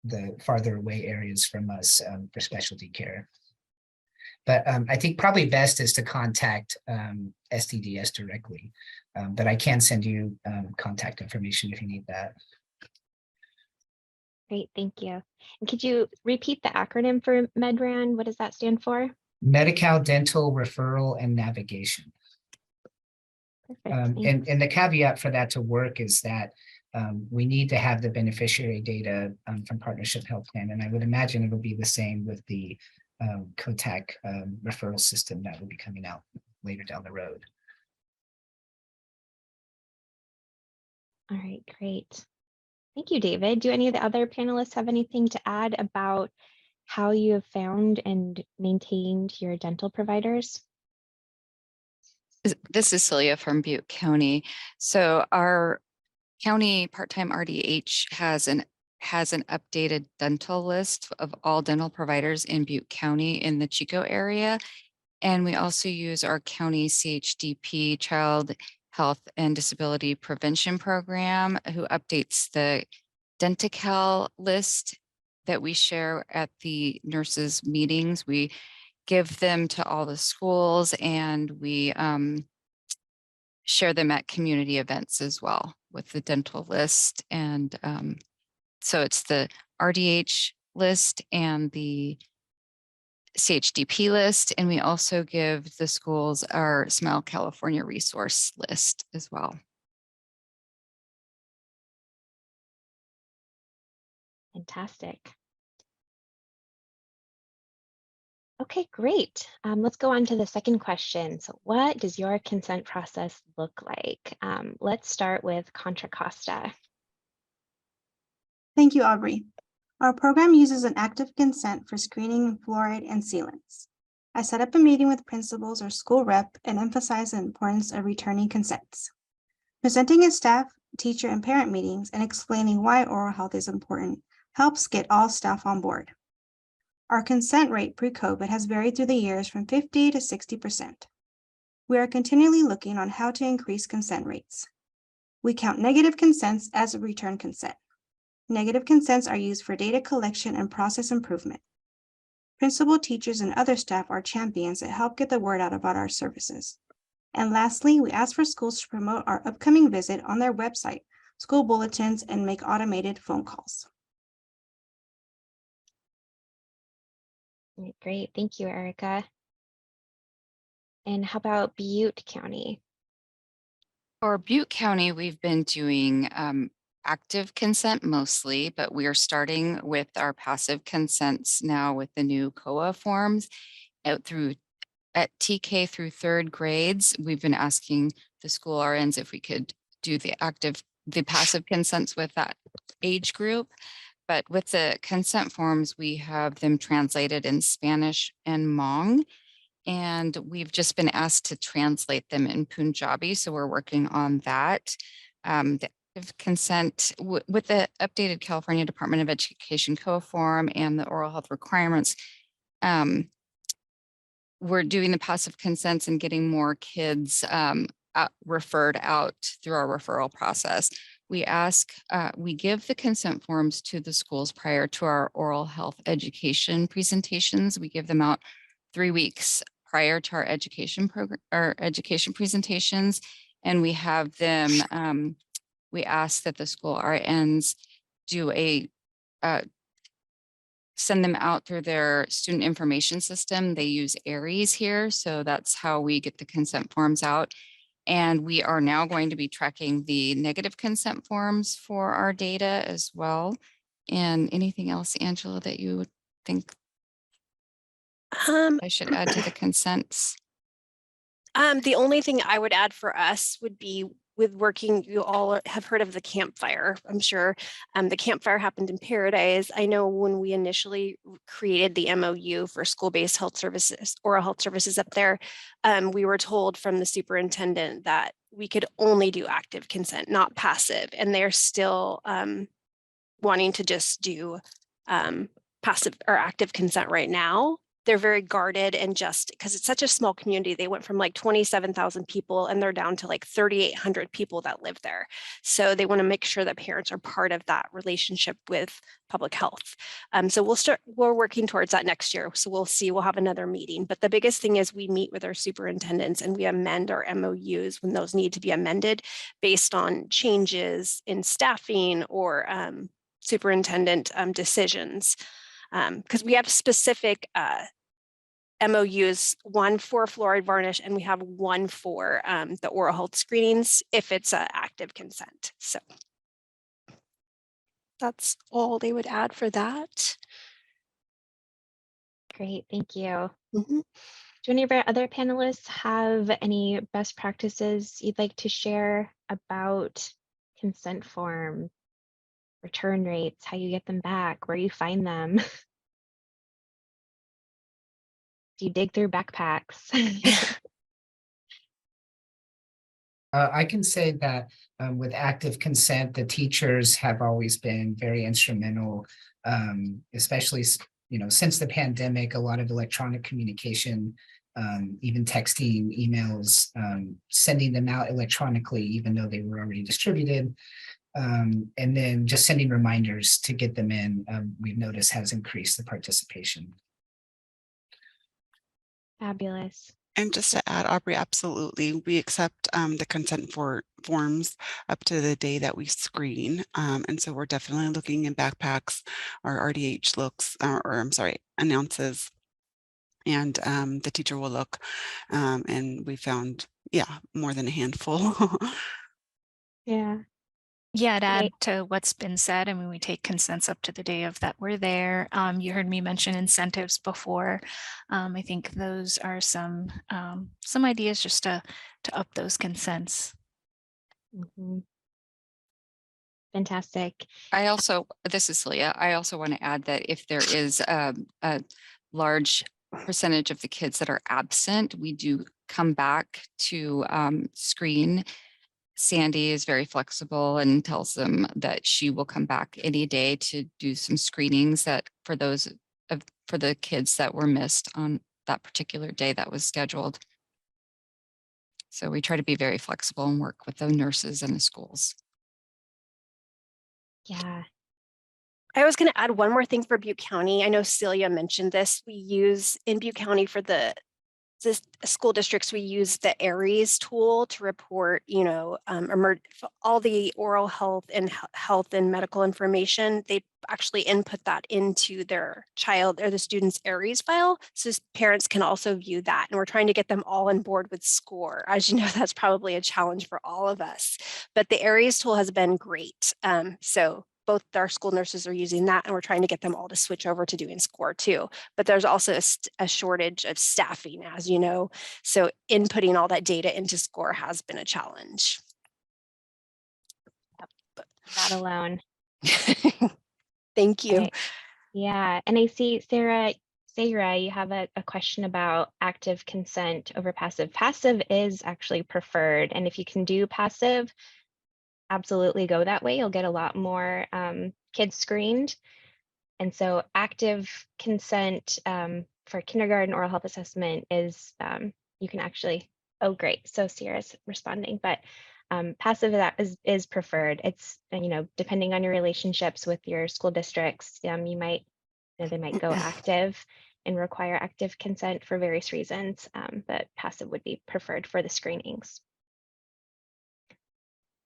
the farther away areas from us for specialty care. But I think probably best is to contact SDDS directly. But I can send you contact information if you need that. Great, thank you. And could you repeat the acronym for MEDRAN? What does that stand for? Medi-Cal Dental Referral and Navigation. Perfect. And the caveat for that to work is that we need to have the beneficiary data from Partnership Health Plan. And I would imagine it'll be the same with the COTAC referral system that will be coming out later down the road. All right, great. Thank you, David. Do any of the other panelists have anything to add about how you have found and maintained your dental providers? This is Celia from Butte County. So our county part-time RDH has an updated dental list of all dental providers in Butte County in the Chico area. And we also use our county CHDP, Child Health and Disability Prevention Program, who updates the Denti-Cal list that we share at the nurses meetings. We give them to all the schools, and we share them at community events as well with the dental list. And so it's the RDH list and the CHDP list. And we also give the schools our Smile California resource list as well. Fantastic. Okay, great. Let's go on to the second question. So what does your consent process look like? Let's start with Contra Costa. Thank you, Aubrey. Our program uses an active consent for screening fluoride and sealants. I set up a meeting with principals or school rep and emphasize the importance of returning consents. Presenting at staff, teacher, and parent meetings and explaining why oral health is important helps get all staff on board. Our consent rate pre-COVID has varied through the years from 50 to 60%. We are continually looking on how to increase consent rates. We count negative consents as a return consent. Negative consents are used for data collection and process improvement. Principal, teachers, and other staff are champions that help get the word out about our services. And lastly, we ask for schools to promote our upcoming visit on their website, school bulletins, and make automated phone calls. Great, thank you, Erica. And how about Butte County? For Butte County, we've been doing active consent mostly, but we are starting with our passive consents now with the new COA forms at TK through third grades. We've been asking the school RNs if we could do the passive consents with that age group. But with the consent forms, we have them translated in Spanish and Hmong, and we've just been asked to translate them in Punjabi. So we're working on that. The active consent with the updated California Department of Education COA form and the oral health requirements, we're doing the passive consents and getting more kids referred out through our referral process. We give the consent forms to the schools prior to our oral health education presentations. We give them out 3 weeks prior to our education program or education presentations. And we have them, we ask that the school RNs do send them out through their student information system. They use ARIES here. So that's how we get the consent forms out. And we are now going to be tracking the negative consent forms for our data as well. And anything else, Angela, that you would think I should add to the consents? The only thing I would add for us would be with working, you all have heard of the campfire, I'm sure. The campfire happened in Paradise. I know when we initially created the MOU for school-based health services, oral health services up there, we were told from the superintendent that we could only do active consent, not passive. And they're still wanting to just do passive or active consent right now. They're very guarded, and just because it's such a small community, they went from like 27,000 people and they're down to like 3,800 people that live there. So they want to make sure that parents are part of that relationship with public health. So we're working towards that next year. So we'll see, we'll have another meeting. But the biggest thing is we meet with our superintendents and we amend our MOUs when those need to be amended based on changes in staffing or superintendent decisions. Because we have specific MOUs, one for fluoride varnish, and we have one for the oral health screenings if it's active consent. So that's all they would add for that. Great, thank you. Mm-hmm. Do any of our other panelists have any best practices you'd like to share about consent form, return rates, how you get them back, where you find them? Do you dig through backpacks? I can say that with active consent, the teachers have always been very instrumental, especially, since the pandemic, a lot of electronic communication, even texting, emails, sending them out electronically, even though they were already distributed. And then just sending reminders to get them in, we've noticed has increased the participation. Fabulous. And just to add, Aubrey, absolutely. We accept the consent forms up to the day that we screen. And so we're definitely looking in backpacks. Our RDH looks, announces, and the teacher will look. And we found, more than a handful. Yeah. Yeah, to add Great. to what's been said, I mean, we take consents up to the day of that we're there. You heard me mention incentives before. I think those are some ideas just to up those consents. Mhm. Fantastic. This is Celia. I also want to add that if there is a large percentage of the kids that are absent, we do come back to screen. Sandy is very flexible and tells them that she will come back any day to do some screenings that for the kids that were missed on that particular day that was scheduled. So we try to be very flexible and work with the nurses and the schools. Yeah. I was going to add one more thing for Butte County. I know Celia mentioned this. We use in Butte County for the school districts, we use the ARIES tool to report, all the oral health and medical information. They actually input that into their child or the student's ARIES file. So parents can also view that. And we're trying to get them all on board with SCORE. As you know, that's probably a challenge for all of us, but the ARIES tool has been great. So both our school nurses are using that, and we're trying to get them all to switch over to doing SCORE too. But there's also a shortage of staffing, as you know. So inputting all that data into SCORE has been a challenge. Not alone. Thank you. Right. Yeah, and I see Sarah, you have a question about active consent over passive. Passive is actually preferred, and if you can do passive, absolutely go that way. You'll get a lot more kids screened. And so active consent for kindergarten oral health assessment is you can actually, oh great, so Sierra's responding, but passive is preferred. It's, depending on your relationships with your school districts, they might go active and require active consent for various reasons, but passive would be preferred for the screenings.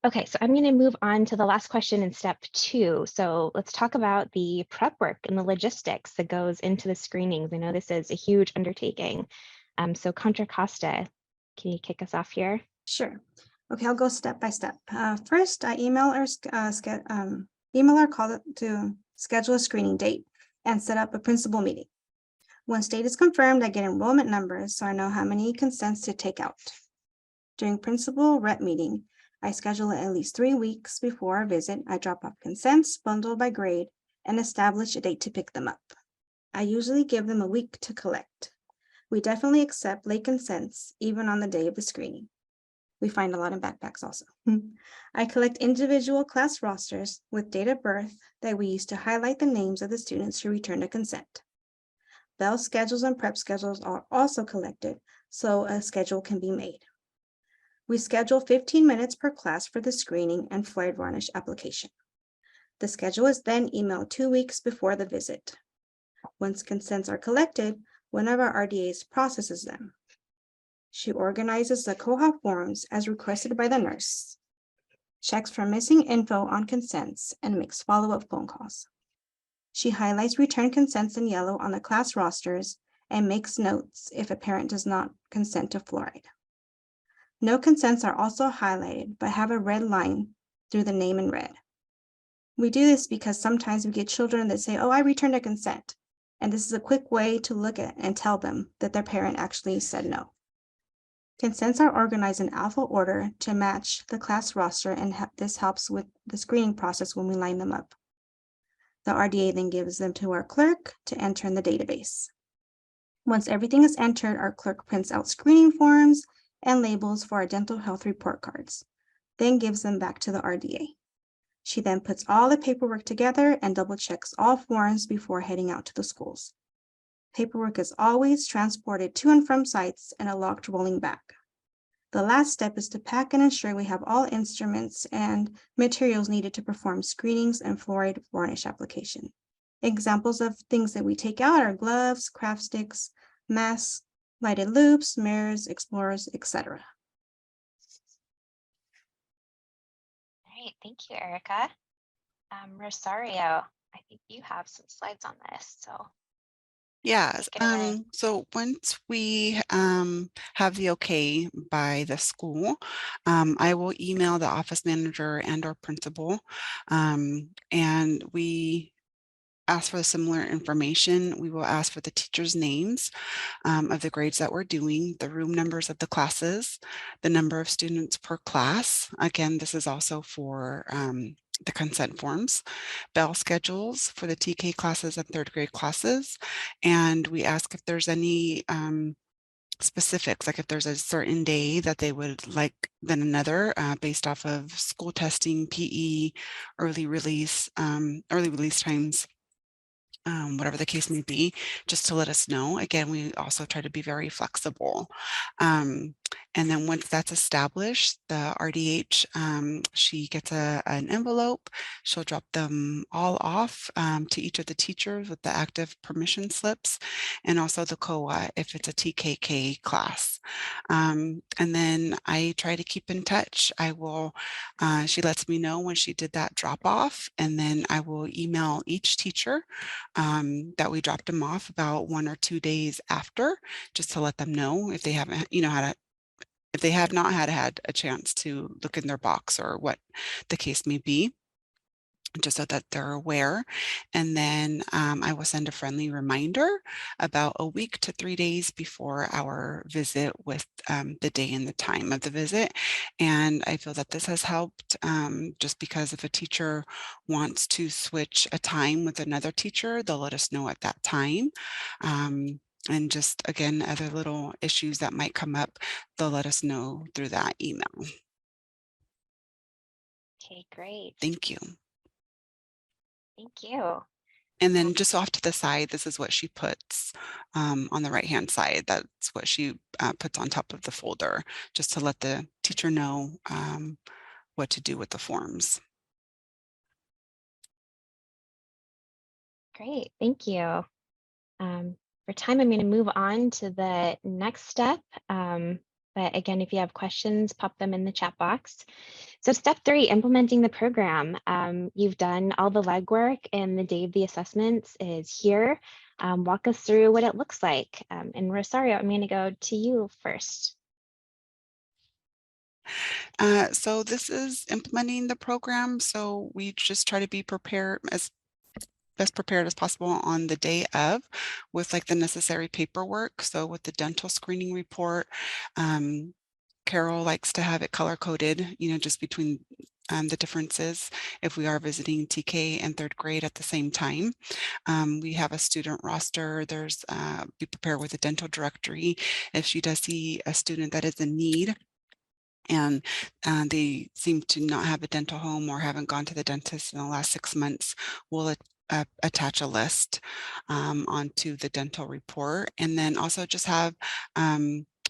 Okay, so I'm going to move on to the last question in step 2. So let's talk about the prep work and the logistics that goes into the screenings. I know this is a huge undertaking. So Contra Costa, can you kick us off here? Sure. Okay, I'll go step by step. First, I email or call to schedule a screening date and set up a principal meeting. Once date is confirmed, I get enrollment numbers so I know how many consents to take out. During principal rep meeting, I schedule it at least 3 weeks before our visit. I drop off consents bundled by grade and establish a date to pick them up. I usually give them a week to collect. We definitely accept late consents, even on the day of the screening. We find a lot in backpacks also. I collect individual class rosters with date of birth that we use to highlight the names of the students who returned a consent. Bell schedules and prep schedules are also collected, so a schedule can be made. We schedule 15 minutes per class for the screening and fluoride varnish application. The schedule is then emailed 2 weeks before the visit. Once consents are collected, one of our RDAs processes them. She organizes the COHA forms as requested by the nurse, checks for missing info on consents, and makes follow-up phone calls. She highlights return consents in yellow on the class rosters and makes notes if a parent does not consent to fluoride. No consents are also highlighted but have a red line through the name in red. We do this because sometimes we get children that say, "Oh, I returned a consent." And this is a quick way to look at and tell them that their parent actually said no. Consents are organized in alpha order to match the class roster, and this helps with the screening process when we line them up. The RDA then gives them to our clerk to enter in the database. Once everything is entered, our clerk prints out screening forms and labels for our dental health report cards, then gives them back to the RDA. She then puts all the paperwork together and double checks all forms before heading out to the schools. Paperwork is always transported to and from sites in a locked rolling bag. The last step is to pack and ensure we have all instruments and materials needed to perform screenings and fluoride varnish application. Examples of things that we take out are gloves, craft sticks, masks, lighted loops, mirrors, explorers, etc. Great, thank you, Erica. Rosario, I think you have some slides on this, so. Yes, Take it away. so once we have the okay by the school, I will email the office manager and our principal, and we ask for the similar information. We will ask for the teachers' names of the grades that we're doing, the room numbers of the classes, the number of students per class. Again, this is also for the consent forms, bell schedules for the TK classes and third grade classes. And we ask if there's any specifics, like if there's a certain day that they would like than another based off of school testing, PE, early release times. Whatever the case may be, just to let us know. Again, we also try to be very flexible. And then once that's established, the RDH, she gets an envelope. She'll drop them all off to each of the teachers with the active permission slips, and also the COA if it's a TKK class. And then I try to keep in touch. I will, she lets me know when she did that drop off, and then I will email each teacher that we dropped them off about 1 or 2 days after, just to let them know if they haven't, if they have not had a chance to look in their box or what the case may be, just so that they're aware. And then I will send a friendly reminder about a week to 3 days before our visit with the day and the time of the visit. And I feel that this has helped just because if a teacher wants to switch a time with another teacher, they'll let us know at that time. And just, again, other little issues that might come up, they'll let us know through that email. Okay, great. Thank you. Thank you. And then just off to the side, this is what she puts on the right-hand side. That's what she puts on top of the folder, just to let the teacher know what to do with the forms. Great, thank you. For time, I'm going to move on to the next step. But again, if you have questions, pop them in the chat box. So step 3, implementing the program. You've done all the legwork and the day of the assessments is here. Walk us through what it looks like. And Rosario, I'm going to go to you first. So this is implementing the program. So we just try to be prepared as best prepared as possible on the day of with like the necessary paperwork. So with the dental screening report, Carol likes to have it color coded, just between the differences if we are visiting TK and third grade at the same time. We have a student roster. There's be prepared with a dental directory if she does see a student that is in need and they seem to not have a dental home or haven't gone to the dentist in the last 6 months. We'll attach a list onto the dental report, and then also just have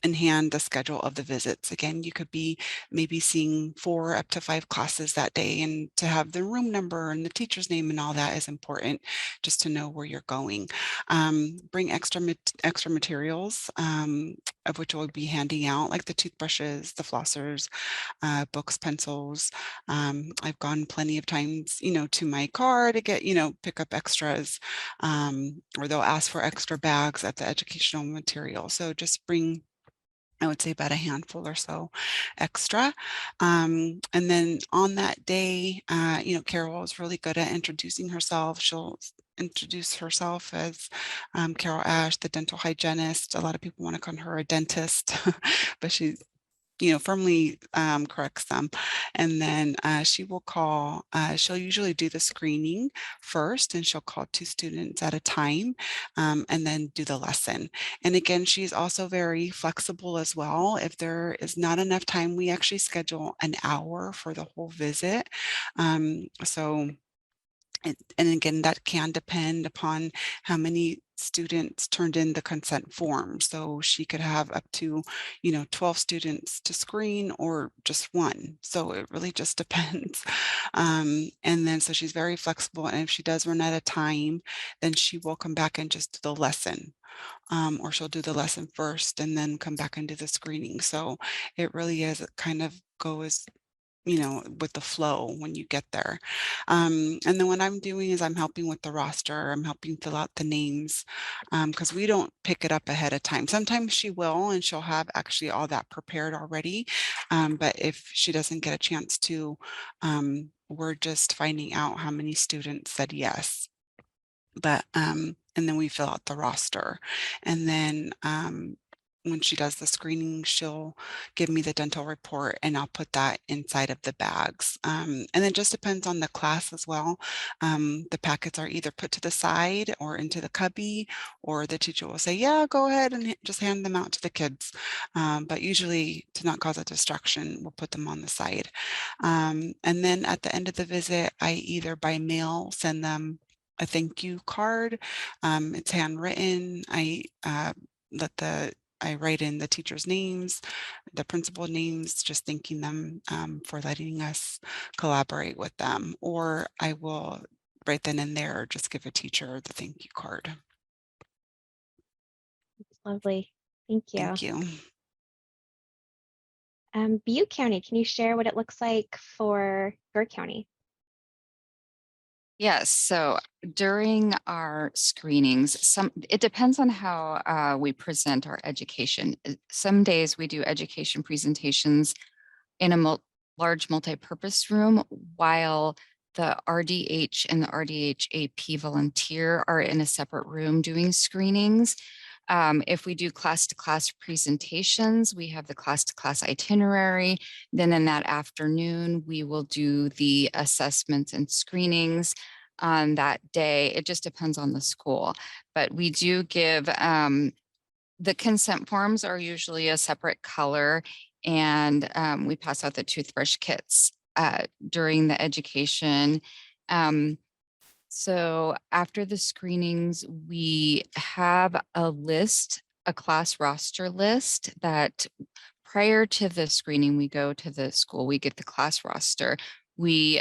in hand the schedule of the visits. Again, you could be maybe seeing 4 up to 5 classes that day, and to have the room number and the teacher's name and all that is important, just to know where you're going. Bring extra materials, of which we'll be handing out, like the toothbrushes, the flossers, books, pencils. I've gone plenty of times, to my car to get, pick up extras, or they'll ask for extra bags at the educational material. So just bring, I would say, about a handful or so extra. And then on that day, Carol is really good at introducing herself. She'll introduce herself as Carol Ash, the dental hygienist. A lot of people want to call her a dentist, but she's firmly corrects them. And then she will call, she'll usually do the screening first, and she'll call 2 students at a time, and then do the lesson. And again, she's also very flexible as well. If there is not enough time, we actually schedule an hour for the whole visit. And again, that can depend upon how many students turned in the consent form. So she could have up to, 12 students to screen or just 1. So it really just depends. And then, so she's very flexible. And if she does run out of time, then she will come back and just do the lesson. Or she'll do the lesson first and then come back and do the screening. So it really is, it kind of goes with the flow when you get there. And then what I'm doing is I'm helping with the roster. I'm helping fill out the names, because we don't pick it up ahead of time. Sometimes she will, and she'll have actually all that prepared already. But if she doesn't get a chance to, we're just finding out how many students said yes. But, and then we fill out the roster. And then, when she does the screening, she'll give me the dental report, and I'll put that inside of the bags. And it just depends on the class as well. The packets are either put to the side or into the cubby, or the teacher will say, yeah, go ahead and just hand them out to the kids. But usually, to not cause a distraction, we'll put them on the side. And then at the end of the visit, I either by mail send them a thank you card. It's handwritten. I write in the teachers' names, the principal names, just thanking them for letting us collaborate with them. Or I will write them in there, or just give a teacher the thank you card. That's lovely. Thank you. Thank you. Butte County, can you share what it looks like for your county? Yes, so during our screenings, it depends on how we present our education. Some days we do education presentations in a large multi-purpose room, while the RDH and the RDH AP volunteer are in a separate room doing screenings. If we do class-to-class presentations, we have the class-to-class itinerary. Then in that afternoon, we will do the assessments and screenings on that day. It just depends on the school. But we do give, the consent forms are usually a separate color, and we pass out the toothbrush kits during the education. So after the screenings, we have a list, a class roster list, that prior to the screening, we go to the school, we get the class roster. We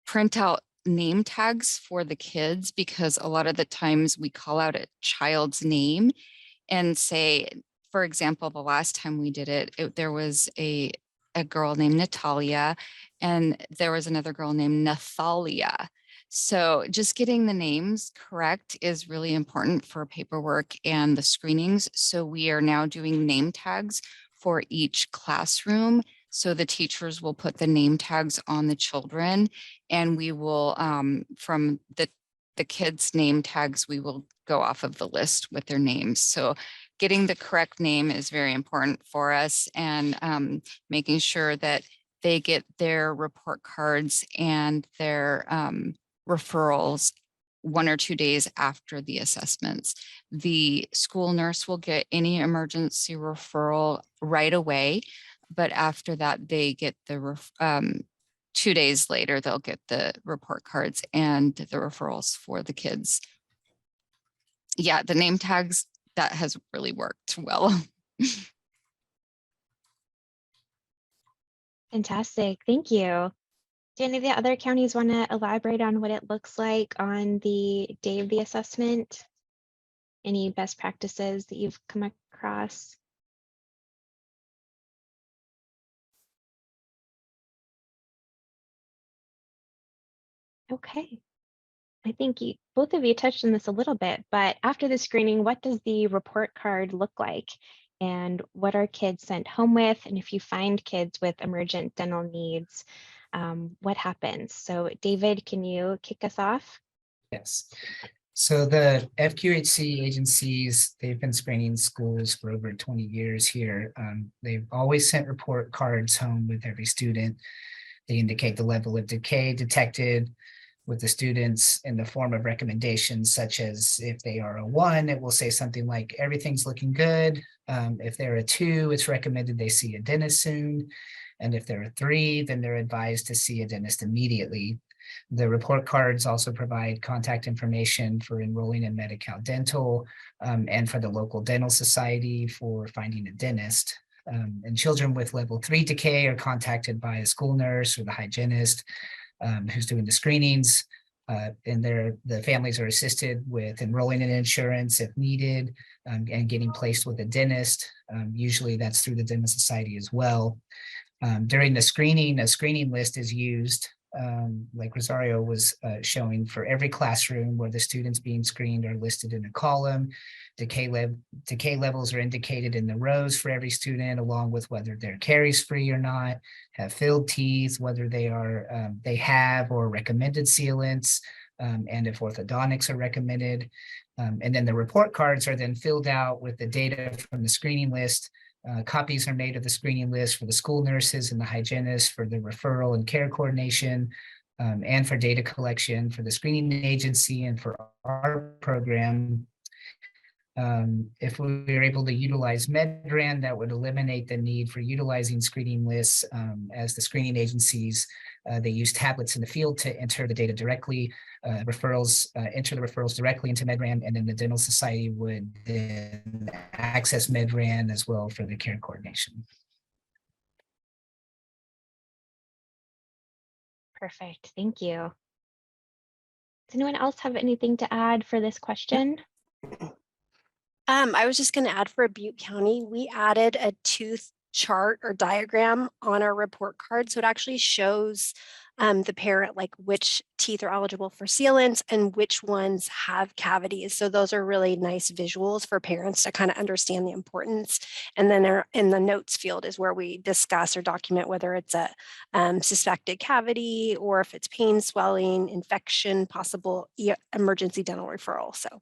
print out name tags for the kids, because a lot of the times we call out a child's name and say, for example, the last time we did it, there was a girl named Natalia, and there was another girl named Nathalia. So just getting the names correct is really important for paperwork and the screenings. So we are now doing name tags for each classroom. So the teachers will put the name tags on the children, and we will, from the kids' name tags, we will go off of the list with their names. So getting the correct name is very important for us, and making sure that they get their report cards and their referrals 1 or 2 days after the assessments. The school nurse will get any emergency referral right away, but after that, they get the 2 days later, they'll get the report cards and the referrals for the kids. Yeah, the name tags, that has really worked well. Fantastic. Thank you. Do any of the other counties want to elaborate on what it looks like on the day of the assessment? Any best practices that you've come across? Okay. I think both of you touched on this a little bit, but after the screening, what does the report card look like? And what are kids sent home with? And if you find kids with emergent dental needs, what happens? So David, can you kick us off? Yes. So the FQHC agencies, they've been screening schools for over 20 years here. They've always sent report cards home with every student. They indicate the level of decay detected with the students in the form of recommendations, such as if they are a 1, it will say something like everything's looking good. If they're a 2, it's recommended they see a dentist soon. And if they're a 3, then they're advised to see a dentist immediately. The report cards also provide contact information for enrolling in Medi-Cal Dental, and for the local dental society for finding a dentist. And children with level 3 decay are contacted by a school nurse or the hygienist who's doing the screenings, and the families are assisted with enrolling in insurance if needed, and getting placed with a dentist. Usually that's through the dental society as well. During the screening, a screening list is used, like Rosario was showing, for every classroom where the students being screened are listed in a column. Decay levels are indicated in the rows for every student, along with whether they're caries free or not, have filled teeth, whether they are they have or recommended sealants, and if orthodontics are recommended. And then the report cards are then filled out with the data from the screening list. Copies are made of the screening list for the school nurses and the hygienists for the referral and care coordination, and for data collection for the screening agency and for our program. If we were able to utilize Medran, that would eliminate the need for utilizing screening lists, as the screening agencies, they use tablets in the field to enter the data directly. Enter the referrals directly into Medran, and then the dental society would then access Medran as well for the care coordination. Perfect. Thank you. Does anyone else have anything to add for this question? I was just going to add, for Butte County, we added a tooth chart or diagram on our report card. So it actually shows the parent like which teeth are eligible for sealants and which ones have cavities. So those are really nice visuals for parents to kind of understand the importance. And then in the notes field is where we discuss or document whether it's a suspected cavity or if it's pain, swelling, infection, possible emergency dental referral. So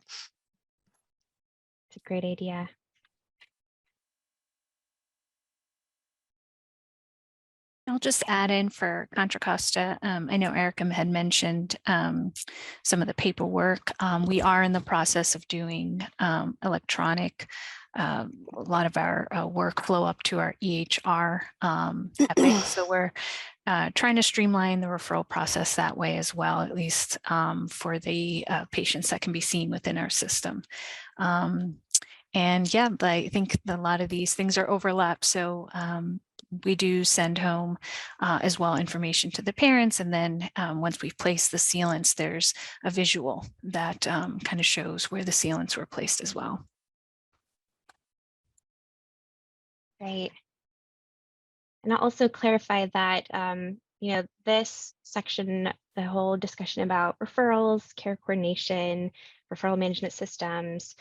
it's a great idea. I'll just add in for Contra Costa. I know Erica had mentioned some of the paperwork. We are in the process of doing electronic, a lot of our workflow up to our EHR Epic. So we're trying to streamline the referral process that way as well, at least for the patients that can be seen within our system. And yeah, I think a lot of these things are overlapped. So we do send home as well information to the parents. And then once we've placed the sealants, there's a visual that kind of shows where the sealants were placed as well. Great. And I'll also clarify that, this section, the whole discussion about referrals, care coordination, referral management systems,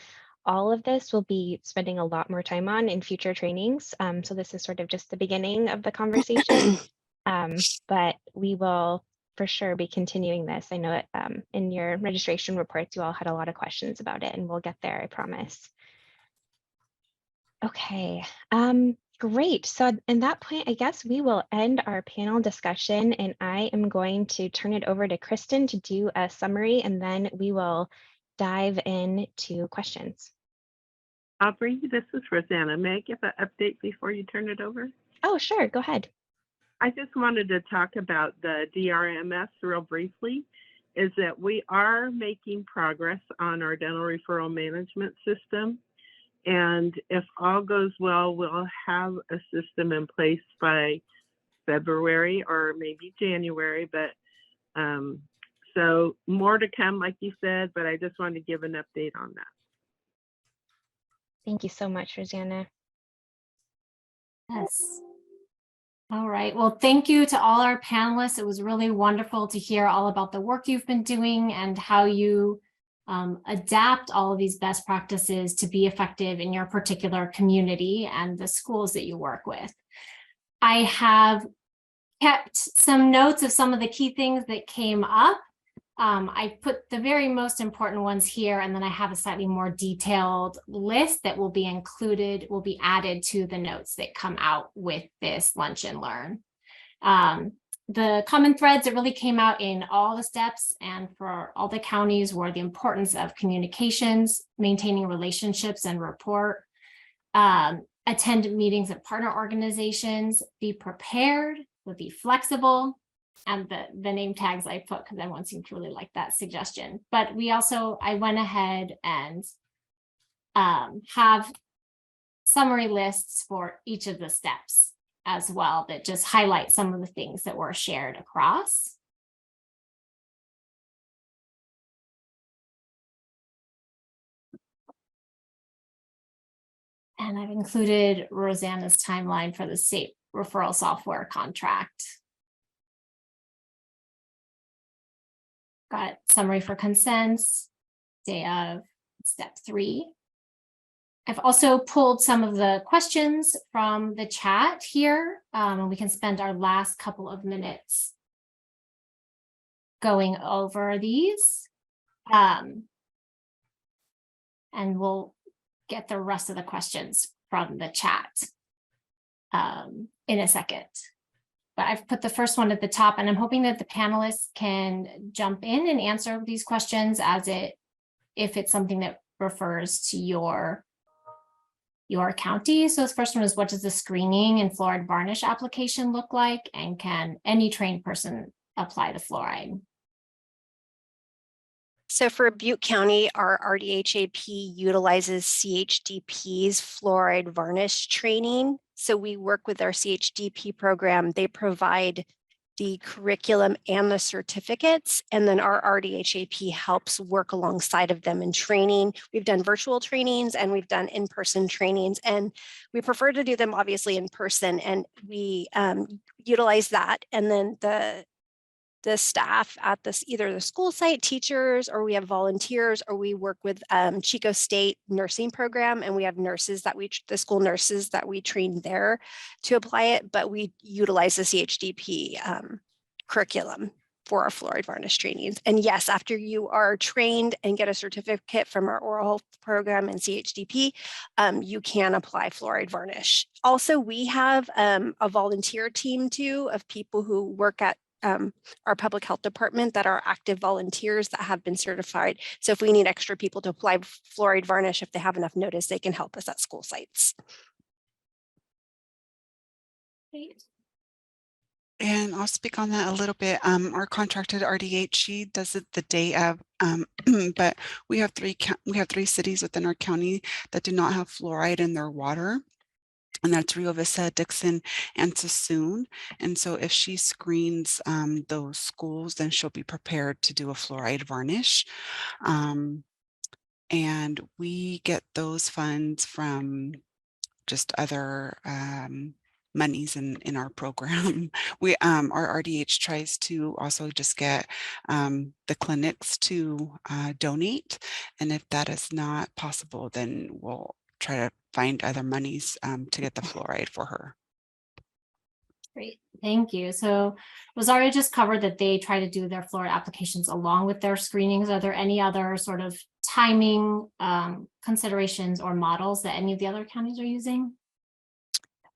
all of this will be spending a lot more time on in future trainings. So this is sort of just the beginning of the conversation, but we will for sure be continuing this. I know in your registration reports, you all had a lot of questions about it, and we'll get there, I promise. Okay, great. So in that point, I guess we will end our panel discussion, and I am going to turn it over to Kristen to do a summary, and then we will dive into questions. Aubrey, this is Rosanna. May I give an update before you turn it over? Oh, sure, go ahead. I just wanted to talk about the DRMS real briefly, is that we are making progress on our dental referral management system. And if all goes well, we'll have a system in place by February or maybe January. But so more to come, like you said, but I just wanted to give an update on that. Thank you so much, Rosanna. Yes. All right. Well, thank you to all our panelists. It was really wonderful to hear all about the work you've been doing and how you adapt all of these best practices to be effective in your particular community and the schools that you work with. I have kept some notes of some of the key things that came up. I put the very most important ones here, and then I have a slightly more detailed list that will be included, will be added to the notes that come out with this Lunch and Learn. The common threads that really came out in all the steps and for all the counties were the importance of communications, maintaining relationships and rapport, attend meetings at partner organizations, be prepared, be flexible, and the name tags I put because everyone seemed to really like that suggestion. But we also, I went ahead and have summary lists for each of the steps as well that just highlight some of the things that were shared across. And I've included Rosanna's timeline for the state referral software contract. Got summary for consents, day of step 3. I've also pulled some of the questions from the chat here, and we can spend our last couple of minutes going over these. And we'll get the rest of the questions from the chat in a second. But I've put the first one at the top, and I'm hoping that the panelists can jump in and answer these questions if it's something that refers to your county. So this first one is, what does the screening and fluoride varnish application look like? And can any trained person apply the fluoride? So for Butte County, our RDHAP utilizes CHDP's fluoride varnish training. So we work with our CHDP program. They provide the curriculum and the certificates, and then our RDHAP helps work alongside of them in training. We've done virtual trainings and we've done in-person trainings, and we prefer to do them obviously in person, and we utilize that. And then the staff at either the school site, teachers, or we have volunteers, or we work with Chico State nursing program, and we have nurses the school nurses that we train there to apply it, but we utilize the CHDP curriculum for our fluoride varnish trainings. And yes, after you are trained and get a certificate from our oral health program and CHDP, you can apply fluoride varnish. Also, we have a volunteer team too of people who work at our public health department that are active volunteers that have been certified. So if we need extra people to apply fluoride varnish, if they have enough notice, they can help us at school sites. Great. And I'll speak on that a little bit. Our contracted RDH, she does it the day of, but we have three cities within our county that do not have fluoride in their water. And that's Rio Vista, Dixon, and Sassoon. And so if she screens those schools, then she'll be prepared to do a fluoride varnish. And we get those funds from just other monies in our program. Our RDH tries to also just get the clinics to donate. And if that is not possible, then we'll try to find other monies to get the fluoride for her. Great, thank you. So Rosario just covered that they try to do their fluoride applications along with their screenings. Are there any other sort of timing considerations or models that any of the other counties are using?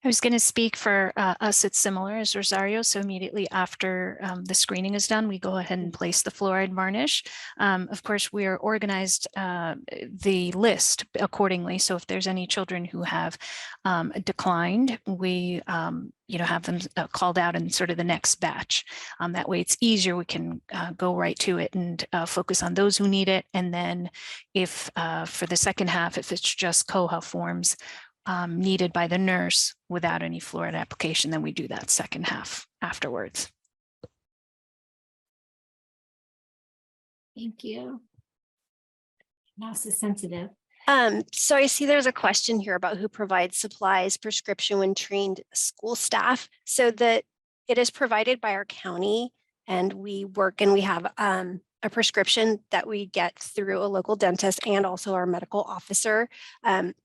I was going to speak for us. It's similar as Rosario. So immediately after the screening is done, we go ahead and place the fluoride varnish. Of course, we are organized the list accordingly. So if there's any children who have declined, we have them called out in sort of the next batch. That way it's easier. We can go right to it and focus on those who need it. And then if for the second half, if it's just COHA forms, needed by the nurse without any fluoride application, then we do that second half afterwards. Thank you. Mouse is sensitive. So I see there's a question here about who provides supplies, prescription when trained school staff. So that it is provided by our county, and we work and we have a prescription that we get through a local dentist and also our medical officer.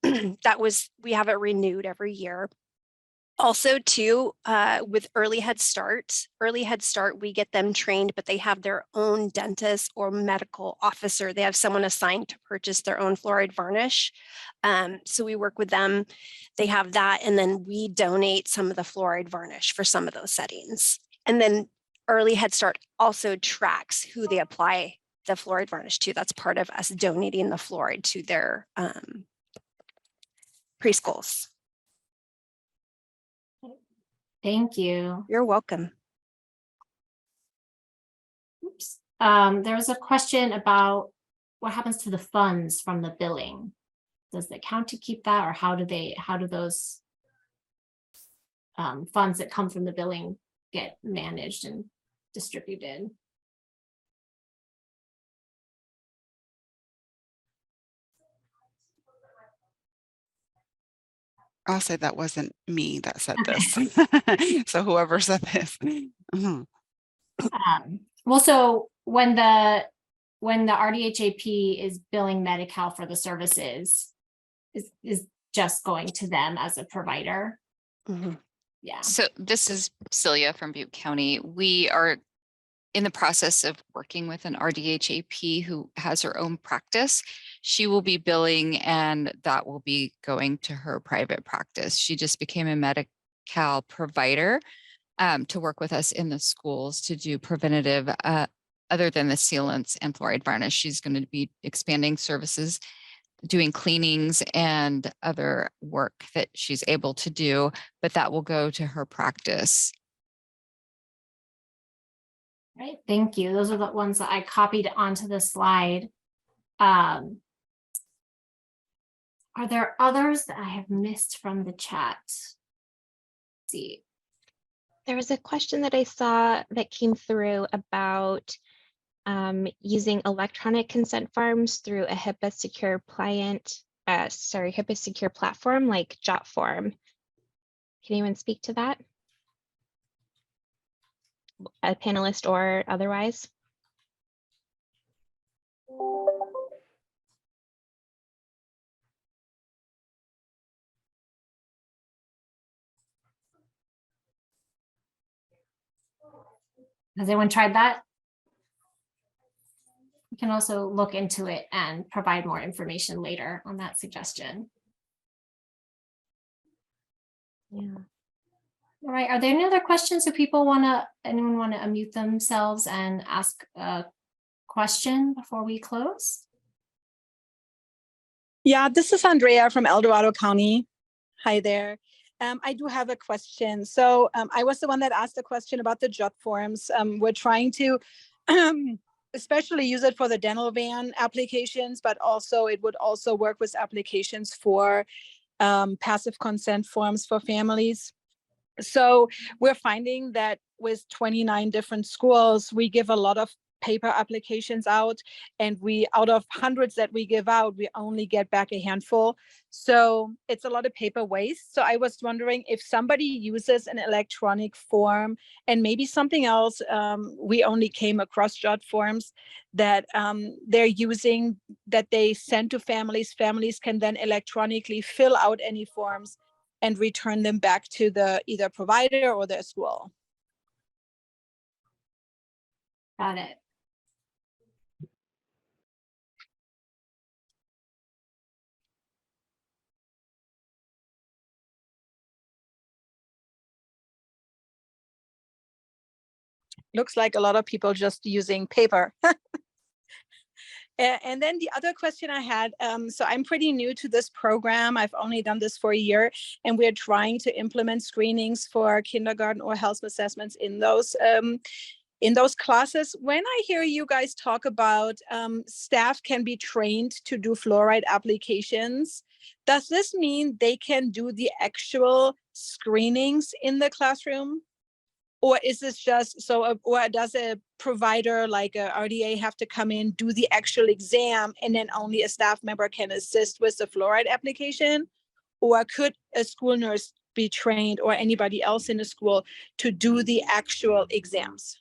We have it renewed every year. Also too, with Early Head Start, we get them trained, but they have their own dentist or medical officer. They have someone assigned to purchase their own fluoride varnish. So we work with them. They have that, and then we donate some of the fluoride varnish for some of those settings. And then Early Head Start also tracks who they apply the fluoride varnish to. That's part of us donating the fluoride to their preschools. Thank you. You're welcome. Oops. There was a question about what happens to the funds from the billing. Does the county keep that, or how do those funds that come from the billing get managed and distributed? I'll say that wasn't me that said this. So whoever said this. Mm-hmm. Well, so when the RDHAP is billing Medi-Cal for the services, is just going to them as a provider. Mm-hmm. Yeah. So this is Celia from Butte County. We are in the process of working with an RDHAP who has her own practice. She will be billing, and that will be going to her private practice. She just became a Medi-Cal provider to work with us in the schools to do preventative, other than the sealants and fluoride varnish. She's going to be expanding services, doing cleanings and other work that she's able to do, but that will go to her practice. Right, thank you. Those are the ones that I copied onto the slide. Are there others that I have missed from the chat? Let's see. There was a question that I saw that came through about using electronic consent forms through a HIPAA secure HIPAA secure platform like JotForm. Can anyone speak to that? A panelist or otherwise? Has anyone tried that? We can also look into it and provide more information later on that suggestion. Yeah. All right, are there any other questions? If anyone want to unmute themselves and ask a question before we close? Yeah, this is Andrea from El Dorado County. Hi there. I do have a question. So I was the one that asked the question about the JOT forms. We're trying to especially use it for the dental van applications, but also it would also work with applications for passive consent forms for families. So we're finding that with 29 different schools, we give a lot of paper applications out, and out of hundreds that we give out, we only get back a handful. So it's a lot of paper waste. So I was wondering if somebody uses an electronic form, and maybe something else, we only came across JOT forms that they're using, that they send to families. Families can then electronically fill out any forms and return them back to the either provider or their school. Got it. looks like a lot of people just using paper. And then the other question I had, so I'm pretty new to this program. I've only done this for a year, and we're trying to implement screenings for kindergarten or health assessments in those classes. When I hear you guys talk about staff can be trained to do fluoride applications, does this mean they can do the actual screenings in the classroom? Or is this just so, or does a provider like a RDA have to come in, do the actual exam, and then only a staff member can assist with the fluoride application? Or could a school nurse be trained, or anybody else in the school, to do the actual exams?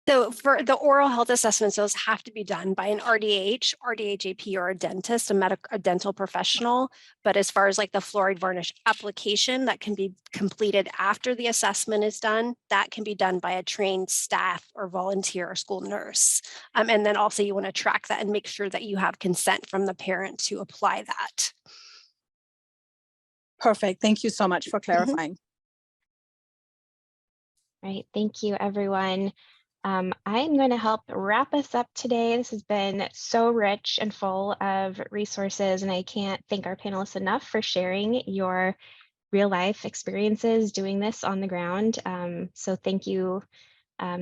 So for the oral health assessments, those have to be done by an RDH, RDHAP, or a dentist, a dental professional. But as far as like the fluoride varnish application that can be completed after the assessment is done, that can be done by a trained staff or volunteer or school nurse. And then also you want to track that and make sure that you have consent from the parent to apply that. Perfect. Thank you so much for clarifying. Right. Thank you, everyone. I'm going to help wrap us up today. This has been so rich and full of resources, and I can't thank our panelists enough for sharing your real life experiences doing this on the ground. So thank you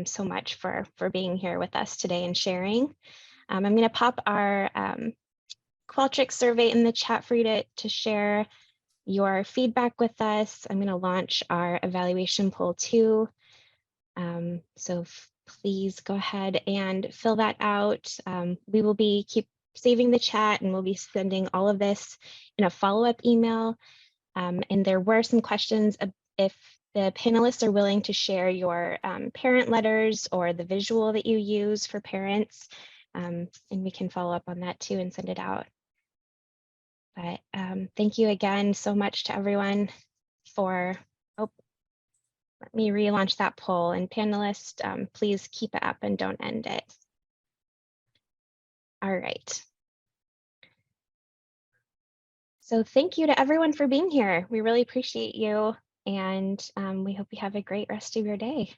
so much for being here with us today and sharing. I'm going to pop our Qualtrics survey in the chat for you to share your feedback with us. I'm going to launch our evaluation poll too. So please go ahead and fill that out. We will keep saving the chat, and we'll be sending all of this in a follow-up email. And there were some questions if the panelists are willing to share your parent letters or the visual that you use for parents, and we can follow up on that too and send it out. But thank you again so much to everyone for, let me relaunch that poll, and panelists, please keep it up and don't end it. All right. So thank you to everyone for being here. We really appreciate you, and we hope you have a great rest of your day.